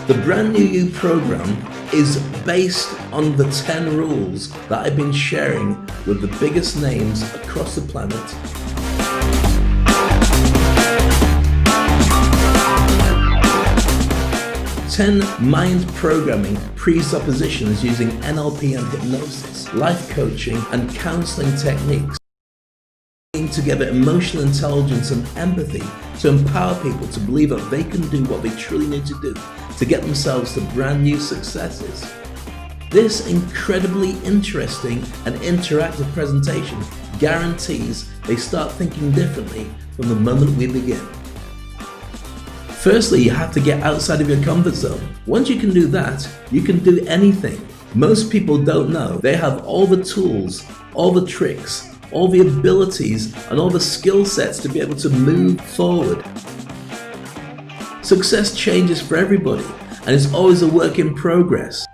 The Brand New You program is based on the 10 rules that I've been sharing with the biggest names across the planet. Ten mind programming presuppositions using NLP and hypnosis, life coaching and counseling techniques. Together emotional intelligence and empathy to empower people to believe that they can do what they truly need to do to get themselves to brand new successes. This incredibly interesting and interactive presentation guarantees they start thinking differently from the moment we begin. Firstly, you have to get outside of your comfort zone. Once you can do that, you can do anything. Most people don't know they have all the tools, all the tricks, all the abilities and all the skill sets to be able to move forward. Success changes for everybody and is always a work in progress.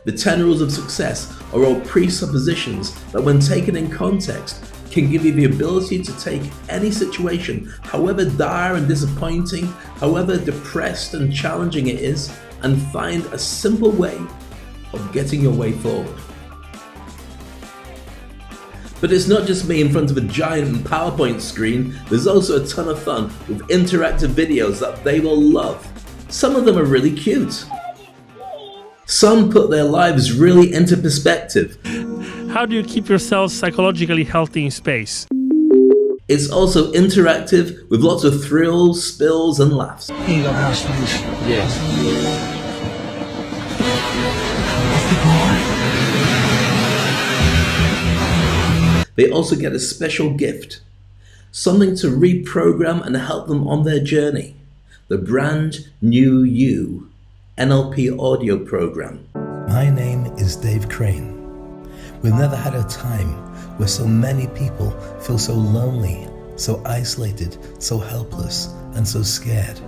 The 10 rules of success are all presuppositions that when taken in context can give you the ability to take any situation, however dire and disappointing, however depressed and challenging it is, and find a simple way of getting your way forward. But it's not just me in front of a giant PowerPoint screen, there's also a ton of fun with interactive videos that they will love. Some of them are really cute. Some put their lives really into perspective. How do you keep yourself psychologically healthy in space? It's also interactive with lots of thrills, spills and laughs. Here you go, guys, please. Yes. They also get a special gift, something to reprogram and help them on their journey. The Brand New You NLP audio program. My name is Dave Crane. We've never had a time where so many people feel so lonely, so isolated, so helpless, and so scared.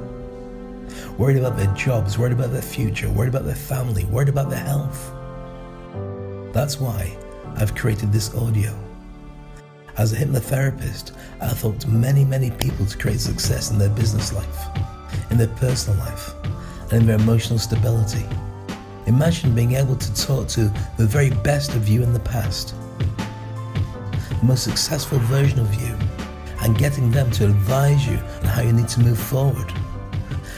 Worried about their jobs, worried about their future, worried about their family, worried about their health. That's why I've created this audio. As a hypnotherapist, I've helped many people to create success in their business life, in their personal life, and in their emotional stability. Imagine being able to talk to the very best of you in the past, the most successful version of you, and getting them to advise you on how you need to move forward.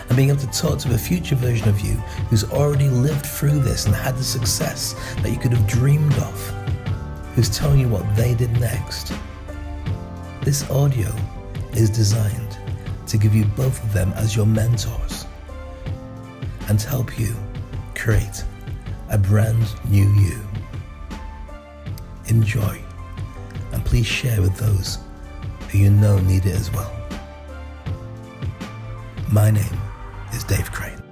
And being able to talk to the future version of you who's already lived through this and had the success that you could have dreamed of, who's telling you what they did next. This audio is designed to give you both of them as your mentors and to help you create a brand new you. Enjoy, and please share with those who you know need it as well. My name is Dave Crane.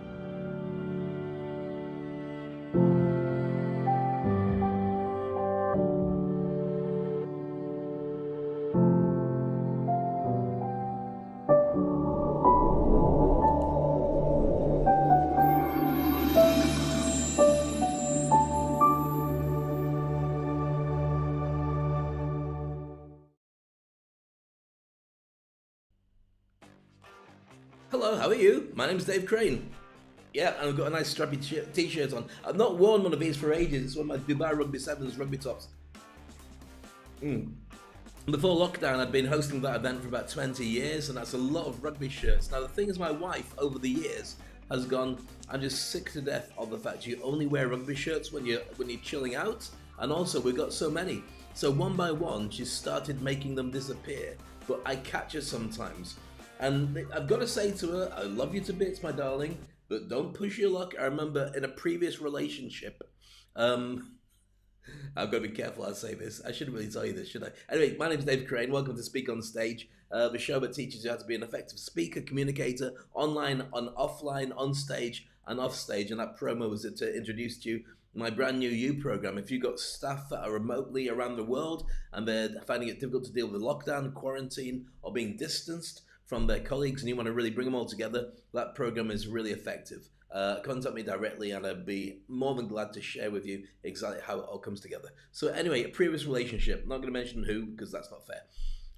Hello, how are you? My name's Dave Crane. Yeah, and I've got a nice strappy t-shirt on. I've not worn one of these for ages. It's one of my Dubai Rugby 7s rugby tops. Before lockdown, I'd been hosting that event for about 20 years, and that's a lot of rugby shirts. Now, the thing is, my wife, over the years, has gone, I'm just sick to death of the fact you only wear rugby shirts when you're chilling out, and also we've got so many. So one by one, she started making them disappear, but I catch her sometimes. And I've got to say to her, I love you to bits, my darling, but don't push your luck. I remember in a previous relationship, I've got to be careful how I say this. I shouldn't really tell you this, should I? Anyway, my name's Dave Crane. Welcome to Speak on Stage, the show that teaches you how to be an effective speaker, communicator, online, on offline, on stage, and off stage. And that promo was to introduce to you my Brand New You program. If you've got staff that are remotely around the world and they're finding it difficult to deal with lockdown, quarantine, or being distanced from their colleagues, and you want to really bring them all together, that program is really effective. Contact me directly and I'd be more than glad to share with you exactly how it all comes together. So anyway, a previous relationship, not going to mention who because that's not fair.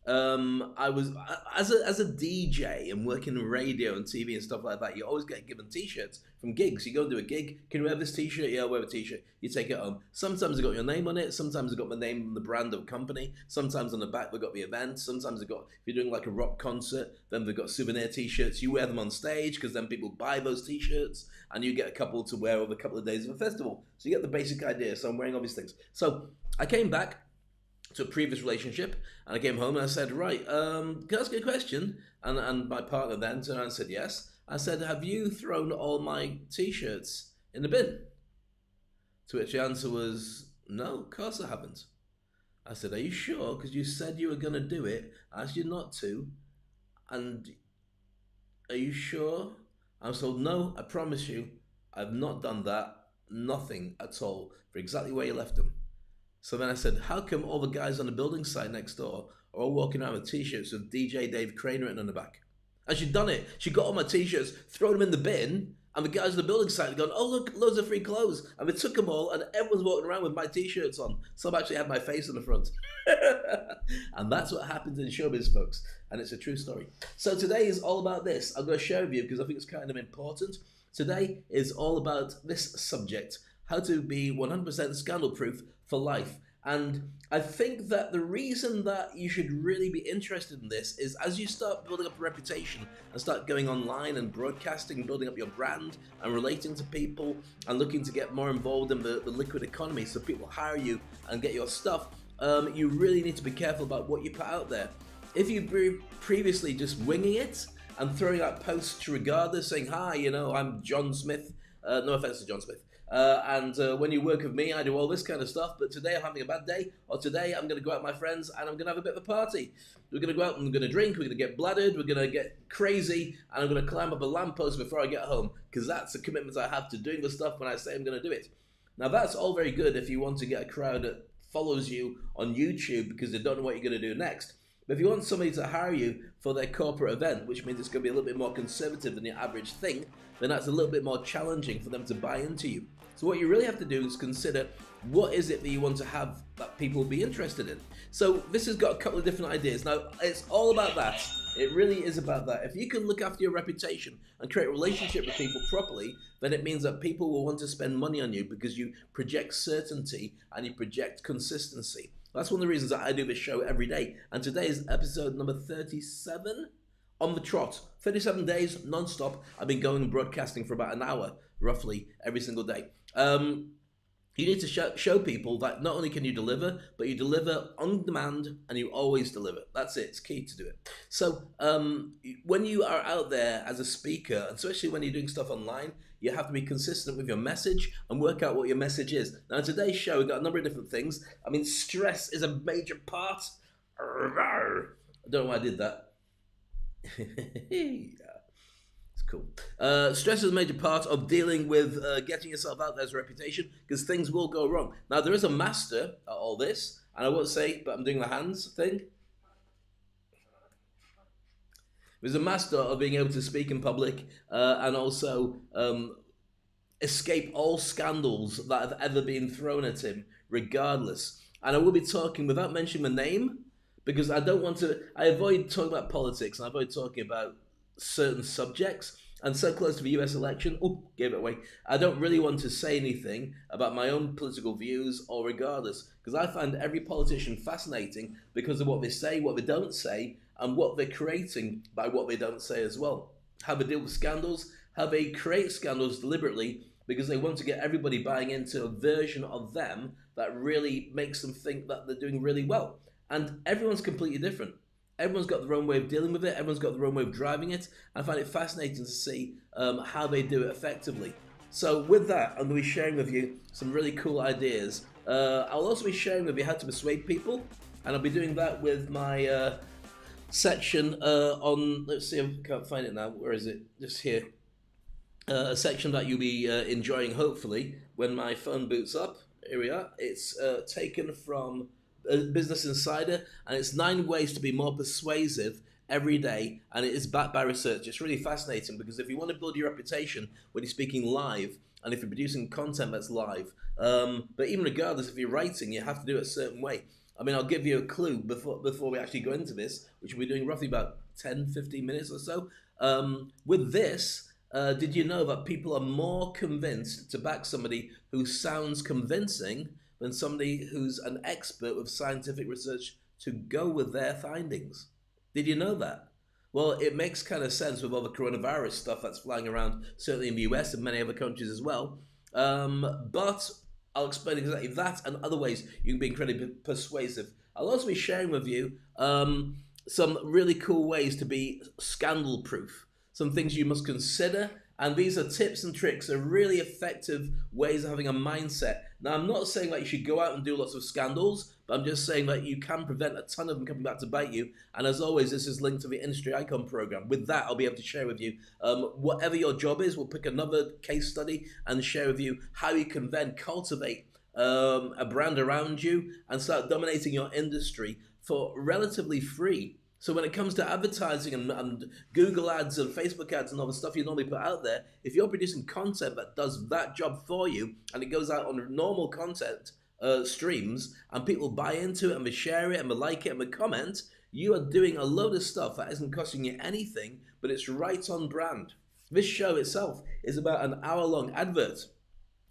I was as a DJ and working in radio and TV and stuff like that. You always get given T-shirts from gigs. You go and do a gig. Can you wear this T-shirt? Yeah, I'll wear a T-shirt. You take it home. Sometimes I got your name on it. Sometimes I got my name and the brand of company. Sometimes on the back they got the event. Sometimes they got, if you're doing like a rock concert, then they've got souvenir T-shirts. You wear them on stage because then people buy those T-shirts, and you get a couple to wear over a couple of days of a festival. So you get the basic idea. So I'm wearing all these things. So I came back to a previous relationship, and I came home and I said, right, can I ask you a question? And my partner then turned around and said yes. I said, have you thrown all my T-shirts in the bin? To which the answer was, no, of course I haven't. I said, are you sure? Because you said you were going to do it. I asked you not to. And are you sure? I was told, no, I promise you, I've not done that. Nothing at all, for exactly where you left them. So then I said, how come all the guys on the building site next door are all walking around with T-shirts with DJ Dave Crane written on the back? And she'd done it. She got all my T-shirts, thrown them in the bin, and the guys on the building site had gone, oh, look, loads of free clothes. And they took them all, and everyone's walking around with my T-shirts on. Some actually had my face on the front. And that's what happens in showbiz, folks. And it's a true story. So today is all about this. I'm going to share with you because I think it's kind of important. Today is all about this subject, how to be 100% scandal-proof for life. And I think that the reason that you should really be interested in this is as you start building up a reputation and start going online and broadcasting, building up your brand and relating to people and looking to get more involved in the liquid economy so people hire you and get your stuff, you really need to be careful about what you put out there. If you were previously just winging it and throwing out posts regardless, saying, hi, you know, I'm John Smith, no offense to John Smith, and when you work with me, I do all this kind of stuff, but today I'm having a bad day, or today I'm going to go out with my friends and I'm going to have a bit of a party. We're going to go out and we're going to drink, we're going to get bladdered, we're going to get crazy, and I'm going to climb up a lamppost before I get home, because that's a commitment I have to doing the stuff when I say I'm going to do it. Now that's all very good if you want to get a crowd that follows you on YouTube because they don't know what you're going to do next. But if you want somebody to hire you for their corporate event, which means it's going to be a little bit more conservative than your average thing, then that's a little bit more challenging for them to buy into you. So what you really have to do is consider what is it that you want to have that people will be interested in. So this has got a couple of different ideas. Now, it's all about that. It really is about that. If you can look after your reputation and create a relationship with people properly, then it means that people will want to spend money on you because you project certainty and you project consistency. That's one of the reasons that I do this show every day. And today is episode number 37 on the trot. 37 days non-stop. I've been going and broadcasting for about an hour, roughly, every single day. You need to show people that not only can you deliver, but you deliver on demand and you always deliver. That's it. It's key to do it. So when you are out there as a speaker, especially when you're doing stuff online, you have to be consistent with your message and work out what your message is. Now, in today's show, we've got a number of different things. I mean, stress is a major part. I don't know why I did that. It's cool. Stress is a major part of dealing with getting yourself out there as a reputation, because things will go wrong. Now, there is a master at all this, and I won't say, but I'm doing the hands thing. There's a master of being able to speak in public and also escape all scandals that have ever been thrown at him, regardless. And I will be talking without mentioning my name, because I don't want to, I avoid talking about politics and I avoid talking about certain subjects. And so close to the US election, gave it away. I don't really want to say anything about my own political views or regardless, because I find every politician fascinating because of what they say, what they don't say, and what they're creating by what they don't say as well. How they deal with scandals, how they create scandals deliberately because they want to get everybody buying into a version of them that really makes them think that they're doing really well. And everyone's completely different. Everyone's got their own way of dealing with it. Everyone's got their own way of driving it. I find it fascinating to see how they do it effectively. So with that, I'm going to be sharing with you some really cool ideas. I'll also be sharing with you how to persuade people. And I'll be doing that with my section on, let's see, I can't find it now. Where is it? Just here. A section that you'll be enjoying, hopefully, when my phone boots up. Here we are. It's taken from Business Insider, and it's 9 ways to be more persuasive every day, and it is backed by research. It's really fascinating because if you want to build your reputation when you're speaking live, and if you're producing content that's live, but even regardless, if you're writing, you have to do it a certain way. I mean, I'll give you a clue before we actually go into this, which we'll be doing roughly about 10, 15 minutes or so. With this, did you know that people are more convinced to back somebody who sounds convincing than somebody who's an expert with scientific research to go with their findings? Did you know that? Well, it makes kind of sense with all the coronavirus stuff that's flying around, certainly in the US and many other countries as well. But I'll explain exactly that and other ways you can be incredibly persuasive. I'll also be sharing with you some really cool ways to be scandal proof, some things you must consider. And these are tips and tricks, are really effective ways of having a mindset. Now, I'm not saying that you should go out and do lots of scandals, but I'm just saying that you can prevent a ton of them coming back to bite you. And as always, this is linked to the Industry Icon program. With that, I'll be able to share with you whatever your job is. We'll pick another case study and share with you how you can then cultivate a brand around you and start dominating your industry for relatively free. So when it comes to advertising and Google ads and Facebook ads and all the stuff you normally put out there, if you're producing content that does that job for you and it goes out on normal content streams and people buy into it and they share it and they like it and they comment, you are doing a load of stuff that isn't costing you anything, but it's right on brand. This show itself is about an hour-long advert.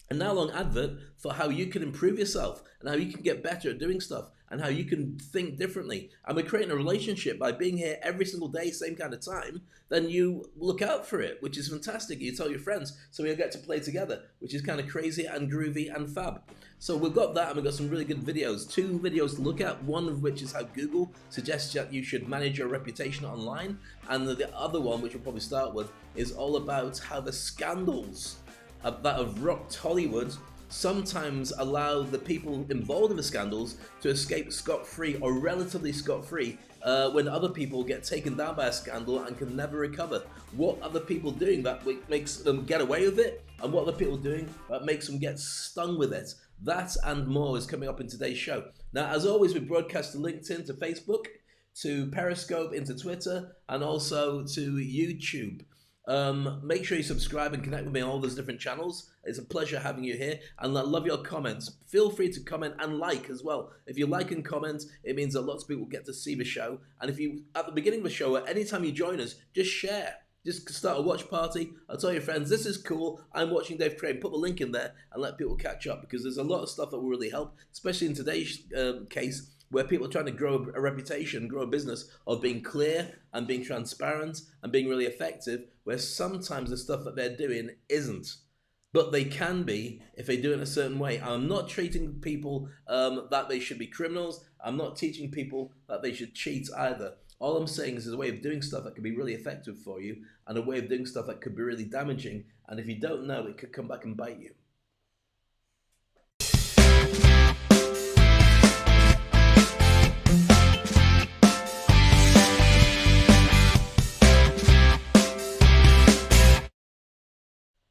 An hour-long advert for how you can improve yourself and how you can get better at doing stuff and how you can think differently. And we're creating a relationship by being here every single day, same kind of time. Then you look out for it, which is fantastic. You tell your friends, so we'll get to play together, which is kind of crazy and groovy and fab. So we've got that, and we've got some really good videos. 2 videos to look at, one of which is how Google suggests that you should manage your reputation online. And the other one, which we'll probably start with, is all about how the scandals that have rocked Hollywood sometimes allow the people involved in the scandals to escape scot-free or relatively scot-free when other people get taken down by a scandal and can never recover. What are the people doing that makes them get away with it, and what are the people doing that makes them get stung with it? That and more is coming up in today's show. Now, as always, we broadcast to LinkedIn, to Facebook, to Periscope, into Twitter, and also to YouTube. Make sure you subscribe and connect with me on all those different channels. It's a pleasure having you here, and I love your comments. Feel free to comment and like as well. If you like and comment, it means that lots of people get to see the show. And if you, at the beginning of the show, or anytime you join us, just share. Just start a watch party. I'll tell your friends, this is cool. I'm watching Dave Crane. Put the link in there and let people catch up, because there's a lot of stuff that will really help, especially in today's case, where people are trying to grow a reputation, grow a business of being clear and being transparent and being really effective, where sometimes the stuff that they're doing isn't. But they can be if they do it in a certain way. I'm not treating people that they should be criminals. I'm not teaching people that they should cheat either. All I'm saying is there's a way of doing stuff that could be really effective for you and a way of doing stuff that could be really damaging. And if you don't know, it could come back and bite you.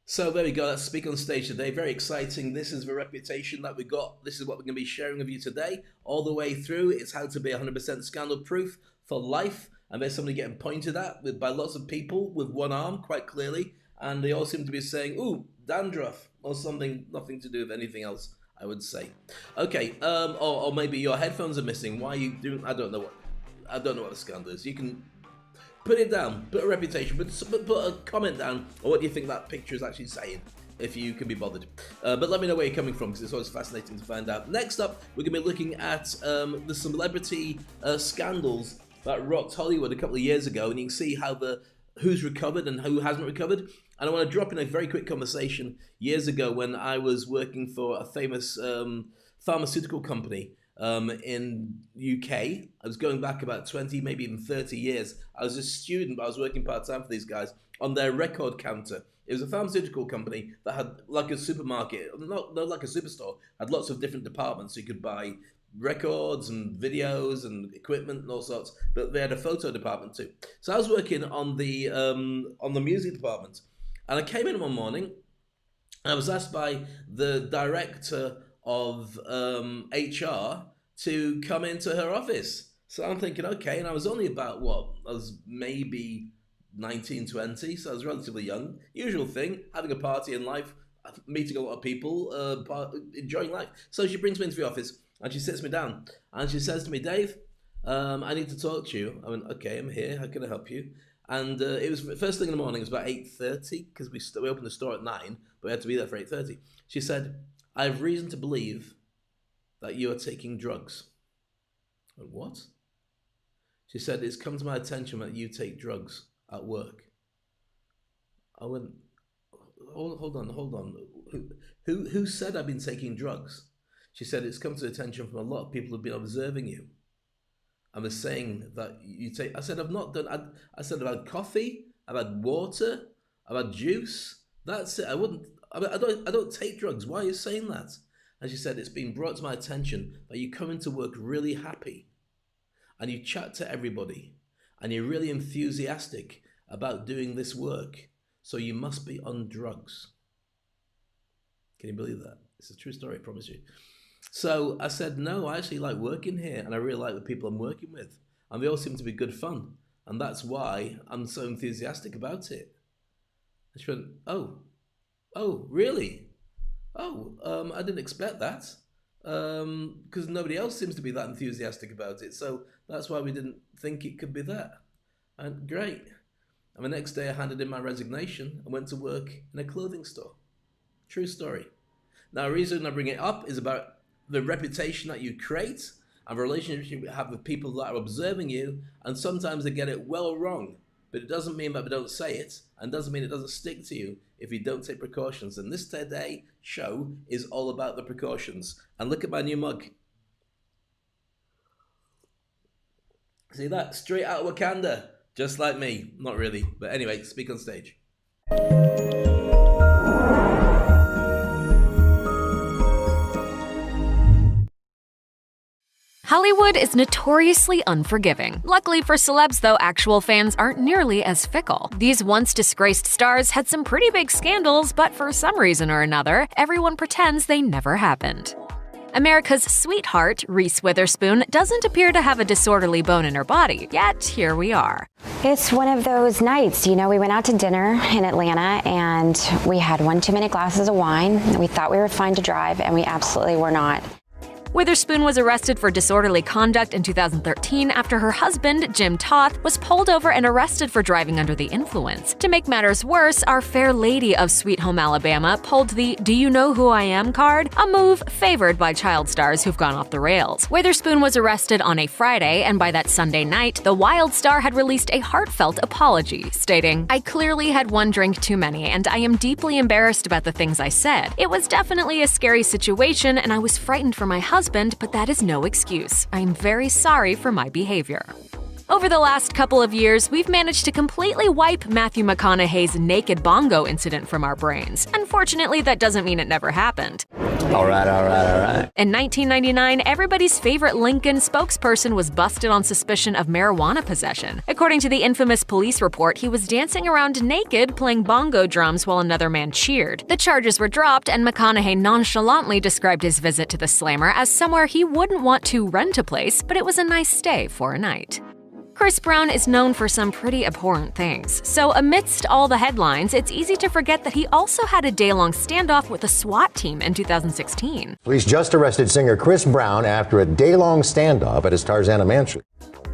So there we go, let's speak on stage today. Very exciting. This is the reputation that we got. This is what we're going to be sharing with you today. All the way through, it's how to be 100% scandal proof for life. And there's somebody getting pointed at by lots of people with one arm, quite clearly. And they all seem to be saying, ooh, dandruff, or something, nothing to do with anything else, I would say. Okay, or maybe your headphones are missing. Why are you doing, I don't know what the scandal is. You can put it down, put a reputation, put a comment down on what do you think that picture is actually saying, if you can be bothered. But let me know where you're coming from, because it's always fascinating to find out. Next up, we're going to be looking at the celebrity scandals that rocked Hollywood a couple of years ago, and you can see how who's recovered and who hasn't recovered. And I want to drop in a very quick conversation years ago when I was working for a famous pharmaceutical company in UK. I was going back about 20, maybe even 30 years. I was a student, but I was working part-time for these guys on their record counter. It was a pharmaceutical company that had like a supermarket, not like a superstore, had lots of different departments. So you could buy records and videos and equipment and all sorts, but they had a photo department too. So I was working on the music department, and I came in one morning and I was asked by the director of HR to come into her office. So I'm thinking, okay, and I was only about, I was maybe 19, 20, so I was relatively young. Usual thing, having a party in life, meeting a lot of people, enjoying life. So she brings me into the office, And she sits me down and she says to me, Dave, I need to talk to you. I went, okay, I'm here. How can I help you? And it was first thing in the morning. It was about 8:30 because we opened the store at 9, but we had to be there for 8:30. She said, I have reason to believe that you are taking drugs. I went, what? She said, it's come to my attention that you take drugs at work. I went, hold on. Who said I've been taking drugs? She said, it's come to the attention from a lot of people who've been observing you. And they're saying that you take, I said, I've not done, I said, I've had coffee, I've had water, I've had juice. That's it. I don't take drugs. Why are you saying that? And she said, it's been brought to my attention that you come into work really happy and you chat to everybody and you're really enthusiastic about doing this work. So you must be on drugs. Can you believe that? It's a true story, I promise you. So I said, no, I actually like working here and I really like the people I'm working with. And they all seem to be good fun. And that's why I'm so enthusiastic about it. And she went, oh, really? Oh, I didn't expect that. Because nobody else seems to be that enthusiastic about it. So that's why we didn't think it could be that. And great. And the next day I handed in my resignation and went to work in a clothing store. True story. Now, the reason I bring it up is about the reputation that you create and the relationship you have with people that are observing you, and sometimes they get it well wrong, but it doesn't mean that they don't say it, and doesn't mean it doesn't stick to you if you don't take precautions. And this today show is all about the precautions. And look at my new mug. See that? Straight out of Wakanda, just like me. Not really, but anyway, Speak on Stage. Hollywood is notoriously unforgiving. Luckily for celebs, though, actual fans aren't nearly as fickle. These once disgraced stars had some pretty big scandals, but for some reason or another, everyone pretends they never happened. America's sweetheart, Reese Witherspoon, doesn't appear to have a disorderly bone in her body, yet here we are. It's one of those nights, we went out to dinner in Atlanta and we had 1 too many glasses of wine. We thought we were fine to drive and we absolutely were not. Witherspoon was arrested for disorderly conduct in 2013 after her husband, Jim Toth, was pulled over and arrested for driving under the influence. To make matters worse, our fair lady of Sweet Home Alabama pulled the "Do you know who I am" card, a move favored by child stars who've gone off the rails. Witherspoon was arrested on a Friday, and by that Sunday night, the Wild star had released a heartfelt apology, stating, "I clearly had 1 drink too many, and I am deeply embarrassed about the things I said. It was definitely a scary situation, and I was frightened for my husband, but that is no excuse. I am very sorry for my behavior." Over the last couple of years, we've managed to completely wipe Matthew McConaughey's naked bongo incident from our brains. Unfortunately, that doesn't mean it never happened. All right. In 1999, everybody's favorite Lincoln spokesperson was busted on suspicion of marijuana possession. According to the infamous police report, he was dancing around naked, playing bongo drums while another man cheered. The charges were dropped, and McConaughey nonchalantly described his visit to the Slammer as somewhere he wouldn't want to rent a place, but it was a nice stay for a night. Chris Brown is known for some pretty abhorrent things, so amidst all the headlines, it's easy to forget that he also had a day-long standoff with a SWAT team in 2016. Police just arrested singer Chris Brown after a day-long standoff at his Tarzana mansion.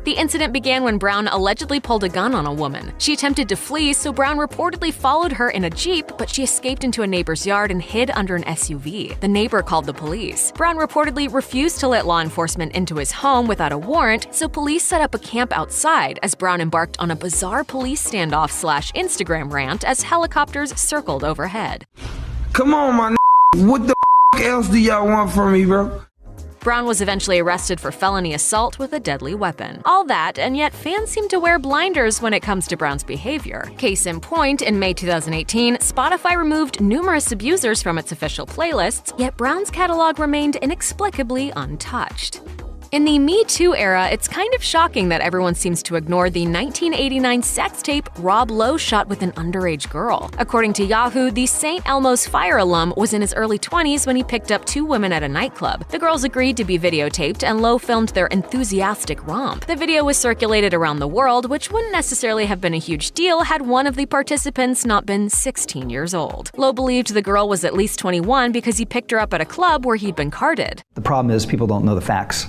The incident began when Brown allegedly pulled a gun on a woman. She attempted to flee, so Brown reportedly followed her in a Jeep, but she escaped into a neighbor's yard and hid under an SUV. The neighbor called the police. Brown reportedly refused to let law enforcement into his home without a warrant, so police set up a camp outside as Brown embarked on a bizarre police standoff/Instagram rant as helicopters circled overhead. Come on, my what the else do y'all want from me, bro? Brown was eventually arrested for felony assault with a deadly weapon. All that, and yet fans seem to wear blinders when it comes to Brown's behavior. Case in point, in May 2018, Spotify removed numerous abusers from its official playlists, yet Brown's catalog remained inexplicably untouched. In the Me Too era, it's kind of shocking that everyone seems to ignore the 1989 sex tape Rob Lowe shot with an underage girl. According to Yahoo, the St. Elmo's Fire alum was in his early 20s when he picked up two women at a nightclub. The girls agreed to be videotaped, and Lowe filmed their enthusiastic romp. The video was circulated around the world, which wouldn't necessarily have been a huge deal had one of the participants not been 16 years old. Lowe believed the girl was at least 21 because he picked her up at a club where he'd been carded. The problem is people don't know the facts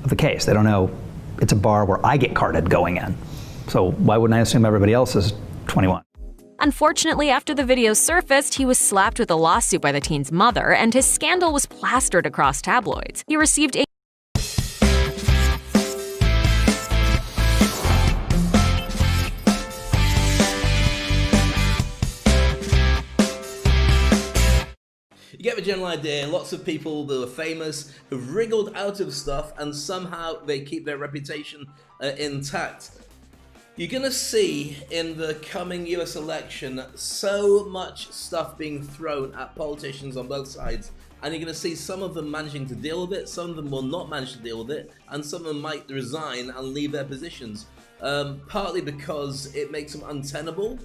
of the case. They don't know it's a bar where I get carded going in. So why wouldn't I assume everybody else is 21? Unfortunately, after the video surfaced, he was slapped with a lawsuit by the teen's mother, and his scandal was plastered across tabloids. He received a You get the general idea. Lots of people that are famous have wriggled out of stuff and somehow they keep their reputation intact. You're going to see in the coming US election so much stuff being thrown at politicians on both sides, and you're going to see some of them managing to deal with it, some of them will not manage to deal with it, and some of them might resign and leave their positions. Partly because it makes them untenable,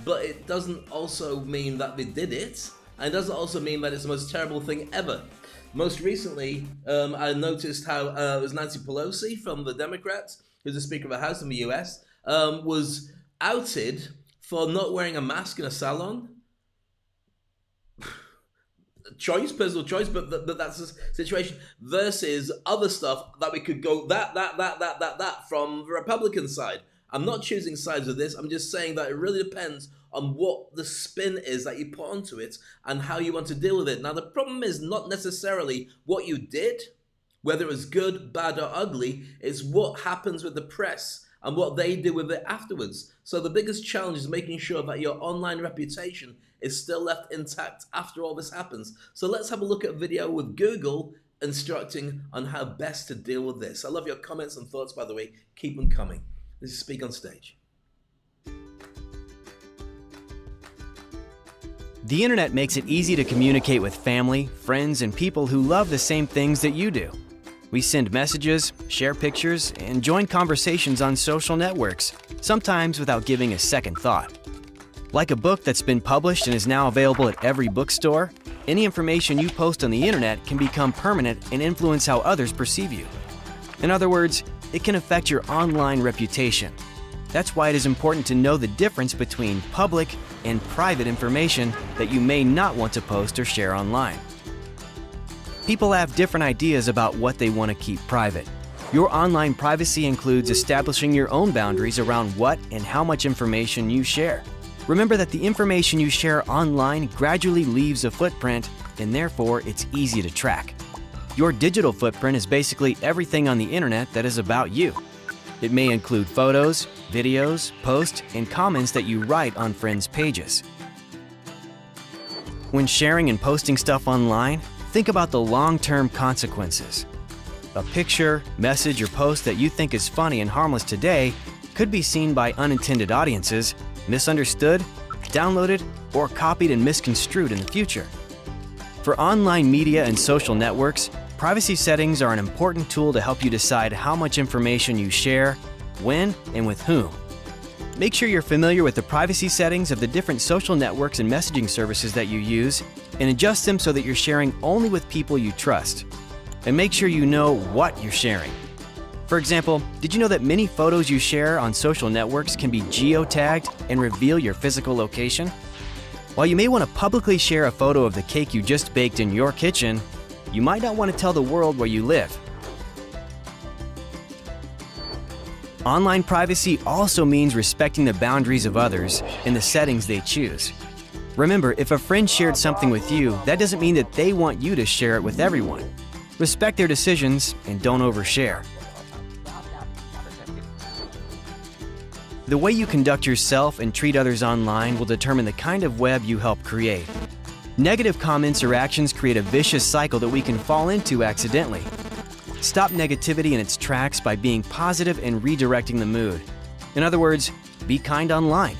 but it doesn't also mean that they did it. And it doesn't also mean that it's the most terrible thing ever. Most recently, I noticed how it was Nancy Pelosi from the Democrats, who's the Speaker of the House in the US, was outed for not wearing a mask in a salon. Personal choice, but that's the situation. Versus other stuff that we could go that from the Republican side. I'm not choosing sides with this. I'm just saying that it really depends on what the spin is that you put onto it and how you want to deal with it. Now, the problem is not necessarily what you did, whether it was good, bad, or ugly. It's what happens with the press and what they do with it afterwards. So the biggest challenge is making sure that your online reputation is still left intact after all this happens. So let's have a look at a video with Google instructing on how best to deal with this. I love your comments and thoughts, by the way. Keep them coming. This is Speak on Stage. The internet makes it easy to communicate with family, friends, and people who love the same things that you do. We send messages, share pictures, and join conversations on social networks, sometimes without giving a second thought. Like a book that's been published and is now available at every bookstore, any information you post on the internet can become permanent and influence how others perceive you. In other words, it can affect your online reputation. That's why it is important to know the difference between public and private information that you may not want to post or share online. People have different ideas about what they want to keep private. Your online privacy includes establishing your own boundaries around what and how much information you share. Remember that the information you share online gradually leaves a footprint, and therefore it's easy to track. Your digital footprint is basically everything on the internet that is about you. It may include photos, videos, posts, and comments that you write on friends' pages. When sharing and posting stuff online, think about the long-term consequences. A picture, message, or post that you think is funny and harmless today could be seen by unintended audiences, misunderstood, downloaded, or copied and misconstrued in the future. For online media and social networks, privacy settings are an important tool to help you decide how much information you share, when, and with whom. Make sure you're familiar with the privacy settings of the different social networks and messaging services that you use, and adjust them so that you're sharing only with people you trust. And make sure you know what you're sharing. For example, did you know that many photos you share on social networks can be geotagged and reveal your physical location? While you may want to publicly share a photo of the cake you just baked in your kitchen, you might not want to tell the world where you live. Online privacy also means respecting the boundaries of others and the settings they choose. Remember, if a friend shared something with you, that doesn't mean that they want you to share it with everyone. Respect their decisions and don't overshare. The way you conduct yourself and treat others online will determine the kind of web you help create. Negative comments or actions create a vicious cycle that we can fall into accidentally. Stop negativity in its tracks by being positive and redirecting the mood. In other words, be kind online.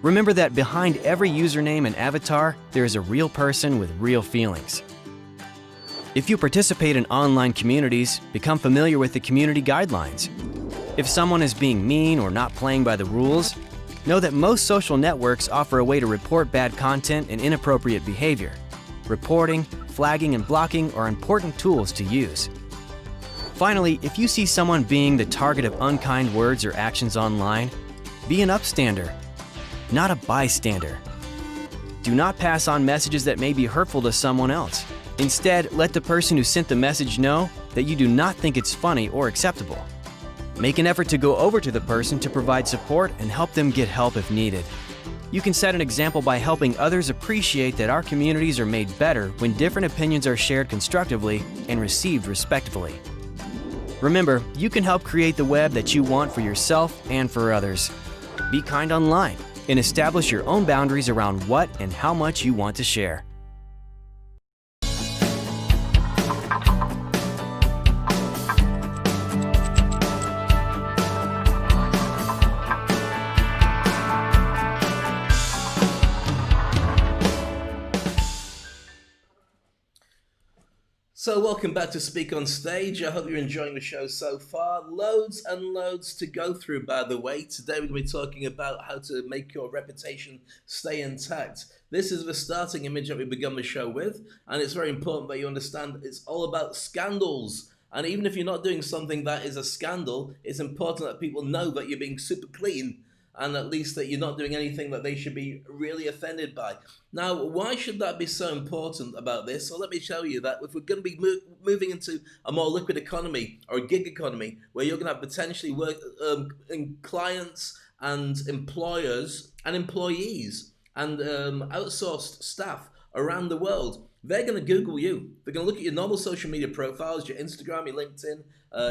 Remember that behind every username and avatar, there is a real person with real feelings. If you participate in online communities, become familiar with the community guidelines. If someone is being mean or not playing by the rules, know that most social networks offer a way to report bad content and inappropriate behavior. Reporting, flagging, and blocking are important tools to use. Finally, if you see someone being the target of unkind words or actions online, be an upstander, not a bystander. Do not pass on messages that may be hurtful to someone else. Instead, let the person who sent the message know that you do not think it's funny or acceptable. Make an effort to go over to the person to provide support and help them get help if needed. You can set an example by helping others appreciate that our communities are made better when different opinions are shared constructively and received respectfully. Remember, you can help create the web that you want for yourself and for others. Be kind online and establish your own boundaries around what and how much you want to share. So welcome back to Speak on Stage. I hope you're enjoying the show so far. Loads and loads to go through, by the way. Today we're going to be talking about how to make your reputation stay intact. This is the starting image that we begun the show with, and it's very important that you understand it's all about scandals. And even if you're not doing something that is a scandal, it's important that people know that you're being super clean, and at least that you're not doing anything that they should be really offended by. Now, why should that be so important about this? Well, let me show you that if we're going to be moving into a more liquid economy or a gig economy, where you're going to have potentially clients and employers and employees and outsourced staff around the world, they're going to Google you. They're going to look at your normal social media profiles, your Instagram, your LinkedIn,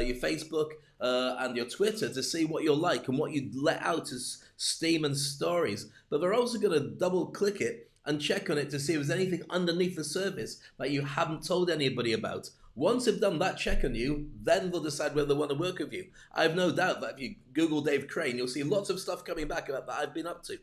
your Facebook, and your Twitter to see what you're like and what you let out as steam and stories. But they're also going to double click it and check on it to see if there's anything underneath the surface that you haven't told anybody about. Once they've done that check on you, then they'll decide whether they want to work with you. I have no doubt that if you Google Dave Crane, you'll see lots of stuff coming back about that I've been up to.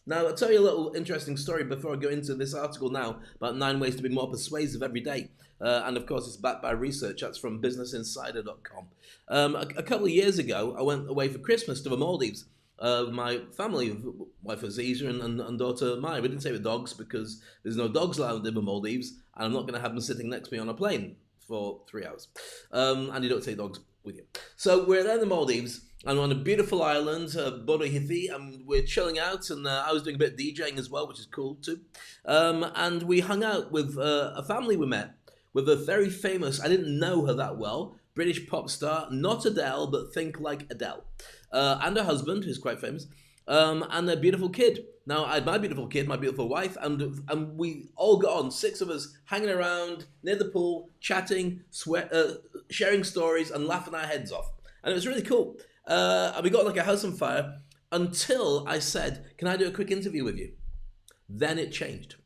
Now, I'll tell you a little interesting story before I go into this article now about 9 ways to be more persuasive every day. And of course, it's backed by research. That's from businessinsider.com. A couple of years ago, I went away for Christmas to the Maldives. My family, wife Aziza and daughter Maya, we didn't take the dogs because there's no dogs allowed in the Maldives, and I'm not going to have them sitting next to me on a plane for 3 hours. And you don't take dogs with you. So we're there in the Maldives, and we're on a beautiful island, Borihiti, and we're chilling out, and I was doing a bit of DJing as well, which is cool too. And we hung out with a family we met, with a very famous, I didn't know her that well, British pop star, not Adele, but think like Adele. And her husband, who's quite famous, and their beautiful kid. Now, I had my beautiful kid, my beautiful wife, and we all got on, 6 of us, hanging around near the pool, chatting, sharing stories, and laughing our heads off. And it was really cool. And we got like a house on fire until I said, can I do a quick interview with you? Then it changed.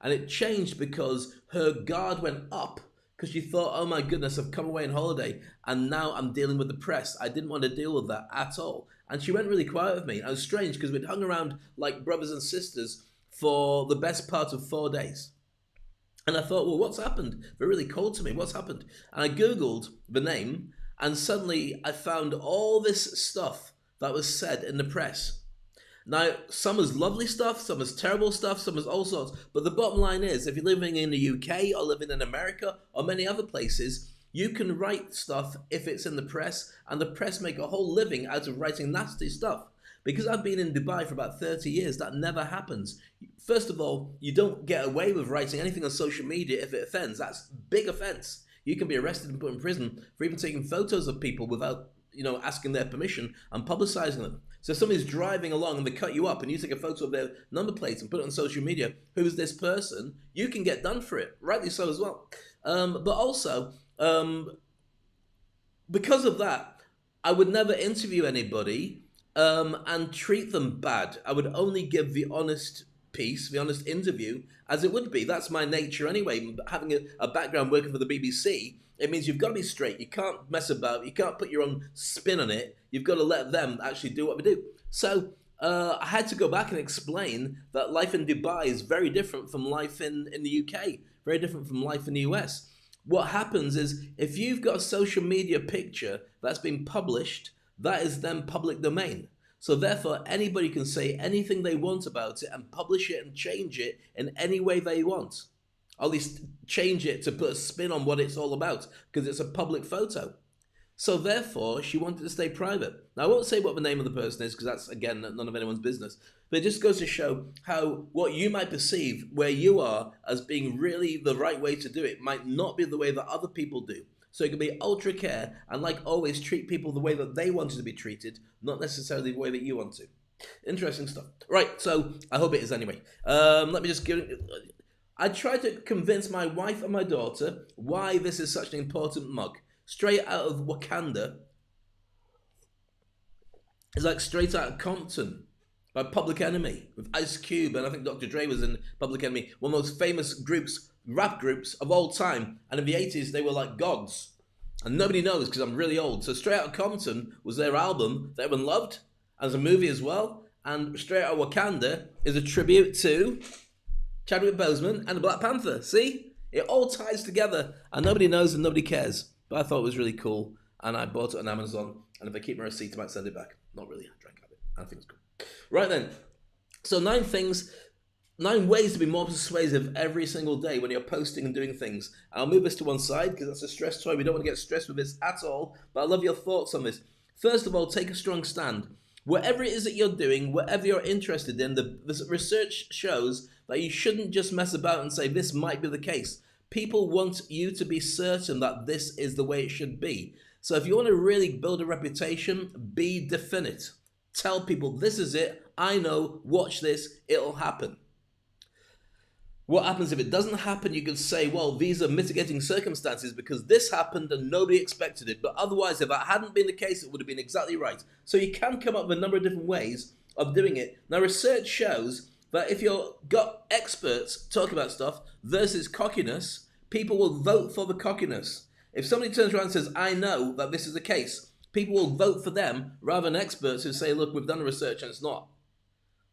And it changed because her guard went up because she thought, oh my goodness, I've come away on holiday and now I'm dealing with the press. I didn't want to deal with that at all. And she went really quiet with me. It was strange because we'd hung around like brothers and sisters for the best part of 4 days. And I thought, well, what's happened? They're really cold to me. What's happened? And I Googled the name, and suddenly I found all this stuff that was said in the press. Now, some is lovely stuff, some is terrible stuff, some is all sorts. But the bottom line is, if you're living in the UK or living in America or many other places, you can write stuff if it's in the press, and the press make a whole living out of writing nasty stuff. Because I've been in Dubai for about 30 years, that never happens. First of all, you don't get away with writing anything on social media if it offends. That's a big offense. You can be arrested and put in prison for even taking photos of people without, asking their permission and publicizing them. So if somebody's driving along and they cut you up and you take a photo of their number plates and put it on social media, who is this person? You can get done for it, rightly so as well. But also, because of that, I would never interview anybody and treat them bad. I would only give the honest piece, the honest interview, as it would be. That's my nature anyway. Having a background working for the BBC, it means you've got to be straight. You can't mess about. You can't put your own spin on it. You've got to let them actually do what they do. So I had to go back and explain that life in Dubai is very different from life in the UK, very different from life in the US. What happens is if you've got a social media picture that's been published, that is then public domain. So therefore, anybody can say anything they want about it and publish it and change it in any way they want. Or at least change it to put a spin on what it's all about, because it's a public photo. So therefore, she wanted to stay private. Now, I won't say what the name of the person is, because that's, again, none of anyone's business. But it just goes to show how what you might perceive where you are as being really the right way to do it might not be the way that other people do. So it can be ultra care and, like always, treat people the way that they wanted to be treated, not necessarily the way that you want to. Interesting stuff. Right, so I hope it is anyway. Let me just give it... I tried to convince my wife and my daughter why this is such an important mug. Straight out of Wakanda. It's like straight out of Compton by Public Enemy with Ice Cube, and I think Dr. Dre was in Public Enemy, one of the most famous groups, rap groups of all time. And in the 80s, they were like gods. And nobody knows because I'm really old. So Straight Outta Compton was their album that everyone loved, as a movie as well. And Straight Outta Wakanda is a tribute to Chadwick Boseman and the Black Panther. See? It all ties together, and nobody knows and nobody cares. But I thought it was really cool, and I bought it on Amazon, and if I keep my receipt, I might send it back. Not really, I drank out of it. I think it's cool. Right then, so 9 ways to be more persuasive every single day when you're posting and doing things. I'll move this to one side, because that's a stress toy. We don't want to get stressed with this at all, but I love your thoughts on this. First of all, take a strong stand. Whatever it is that you're doing, whatever you're interested in, the research shows that you shouldn't just mess about and say, this might be the case. People want you to be certain that this is the way it should be. So if you want to really build a reputation, be definite. Tell people, this is it, I know, watch this, it'll happen. What happens if it doesn't happen? You could say, well, these are mitigating circumstances because this happened and nobody expected it. But otherwise, if that hadn't been the case, it would have been exactly right. So you can come up with a number of different ways of doing it. Now, research shows that if you've got experts talking about stuff versus cockiness, people will vote for the cockiness. If somebody turns around and says, I know that this is the case, people will vote for them rather than experts who say, look, we've done the research and it's not.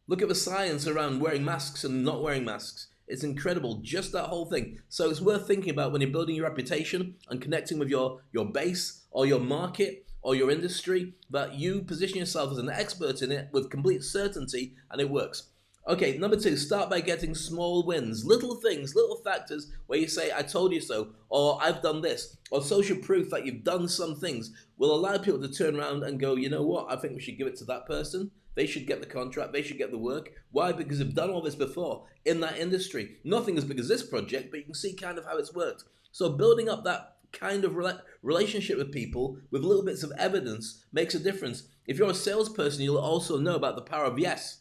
Look at the science around wearing masks and not wearing masks. It's incredible, just that whole thing. So it's worth thinking about when you're building your reputation and connecting with your base or your market or your industry, that you position yourself as an expert in it with complete certainty, and it works. Okay, number 2, start by getting small wins. Little things, little factors where you say, I told you so, or I've done this, or social proof that you've done some things will allow people to turn around and go, you know what, I think we should give it to that person. They should get the contract, they should get the work. Why? Because they've done all this before in that industry. Nothing as big as this project, but you can see kind of how it's worked. So building up that kind of relationship with people with little bits of evidence makes a difference. If you're a salesperson, you'll also know about the power of yes.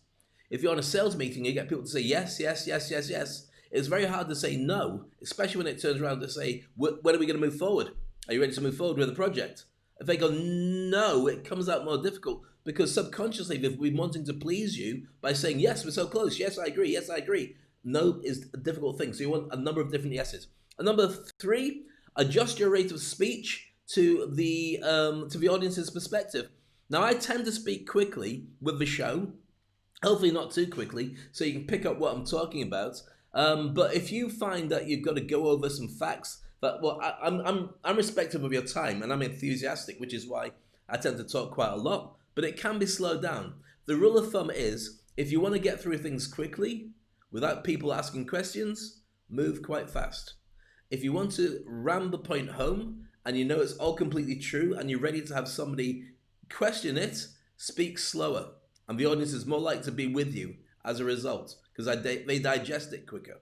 If you're on a sales meeting, you get people to say yes, yes, yes, yes, yes. It's very hard to say no, especially when it turns around to say, when are we going to move forward? Are you ready to move forward with the project? If they go no, it comes out more difficult because subconsciously they've been wanting to please you by saying, yes, we're so close. Yes, I agree. Yes, I agree. No is a difficult thing. So you want a number of different yeses. And number 3, adjust your rate of speech to the audience's perspective. Now, I tend to speak quickly with the show. Hopefully not too quickly, so you can pick up what I'm talking about. But if you find that you've got to go over some facts, that well, I'm respectful of your time and I'm enthusiastic, which is why I tend to talk quite a lot. But it can be slowed down. The rule of thumb is, if you want to get through things quickly, without people asking questions, move quite fast. If you want to ram the point home and you know it's all completely true and you're ready to have somebody question it, speak slower. And the audience is more likely to be with you as a result because they digest it quicker.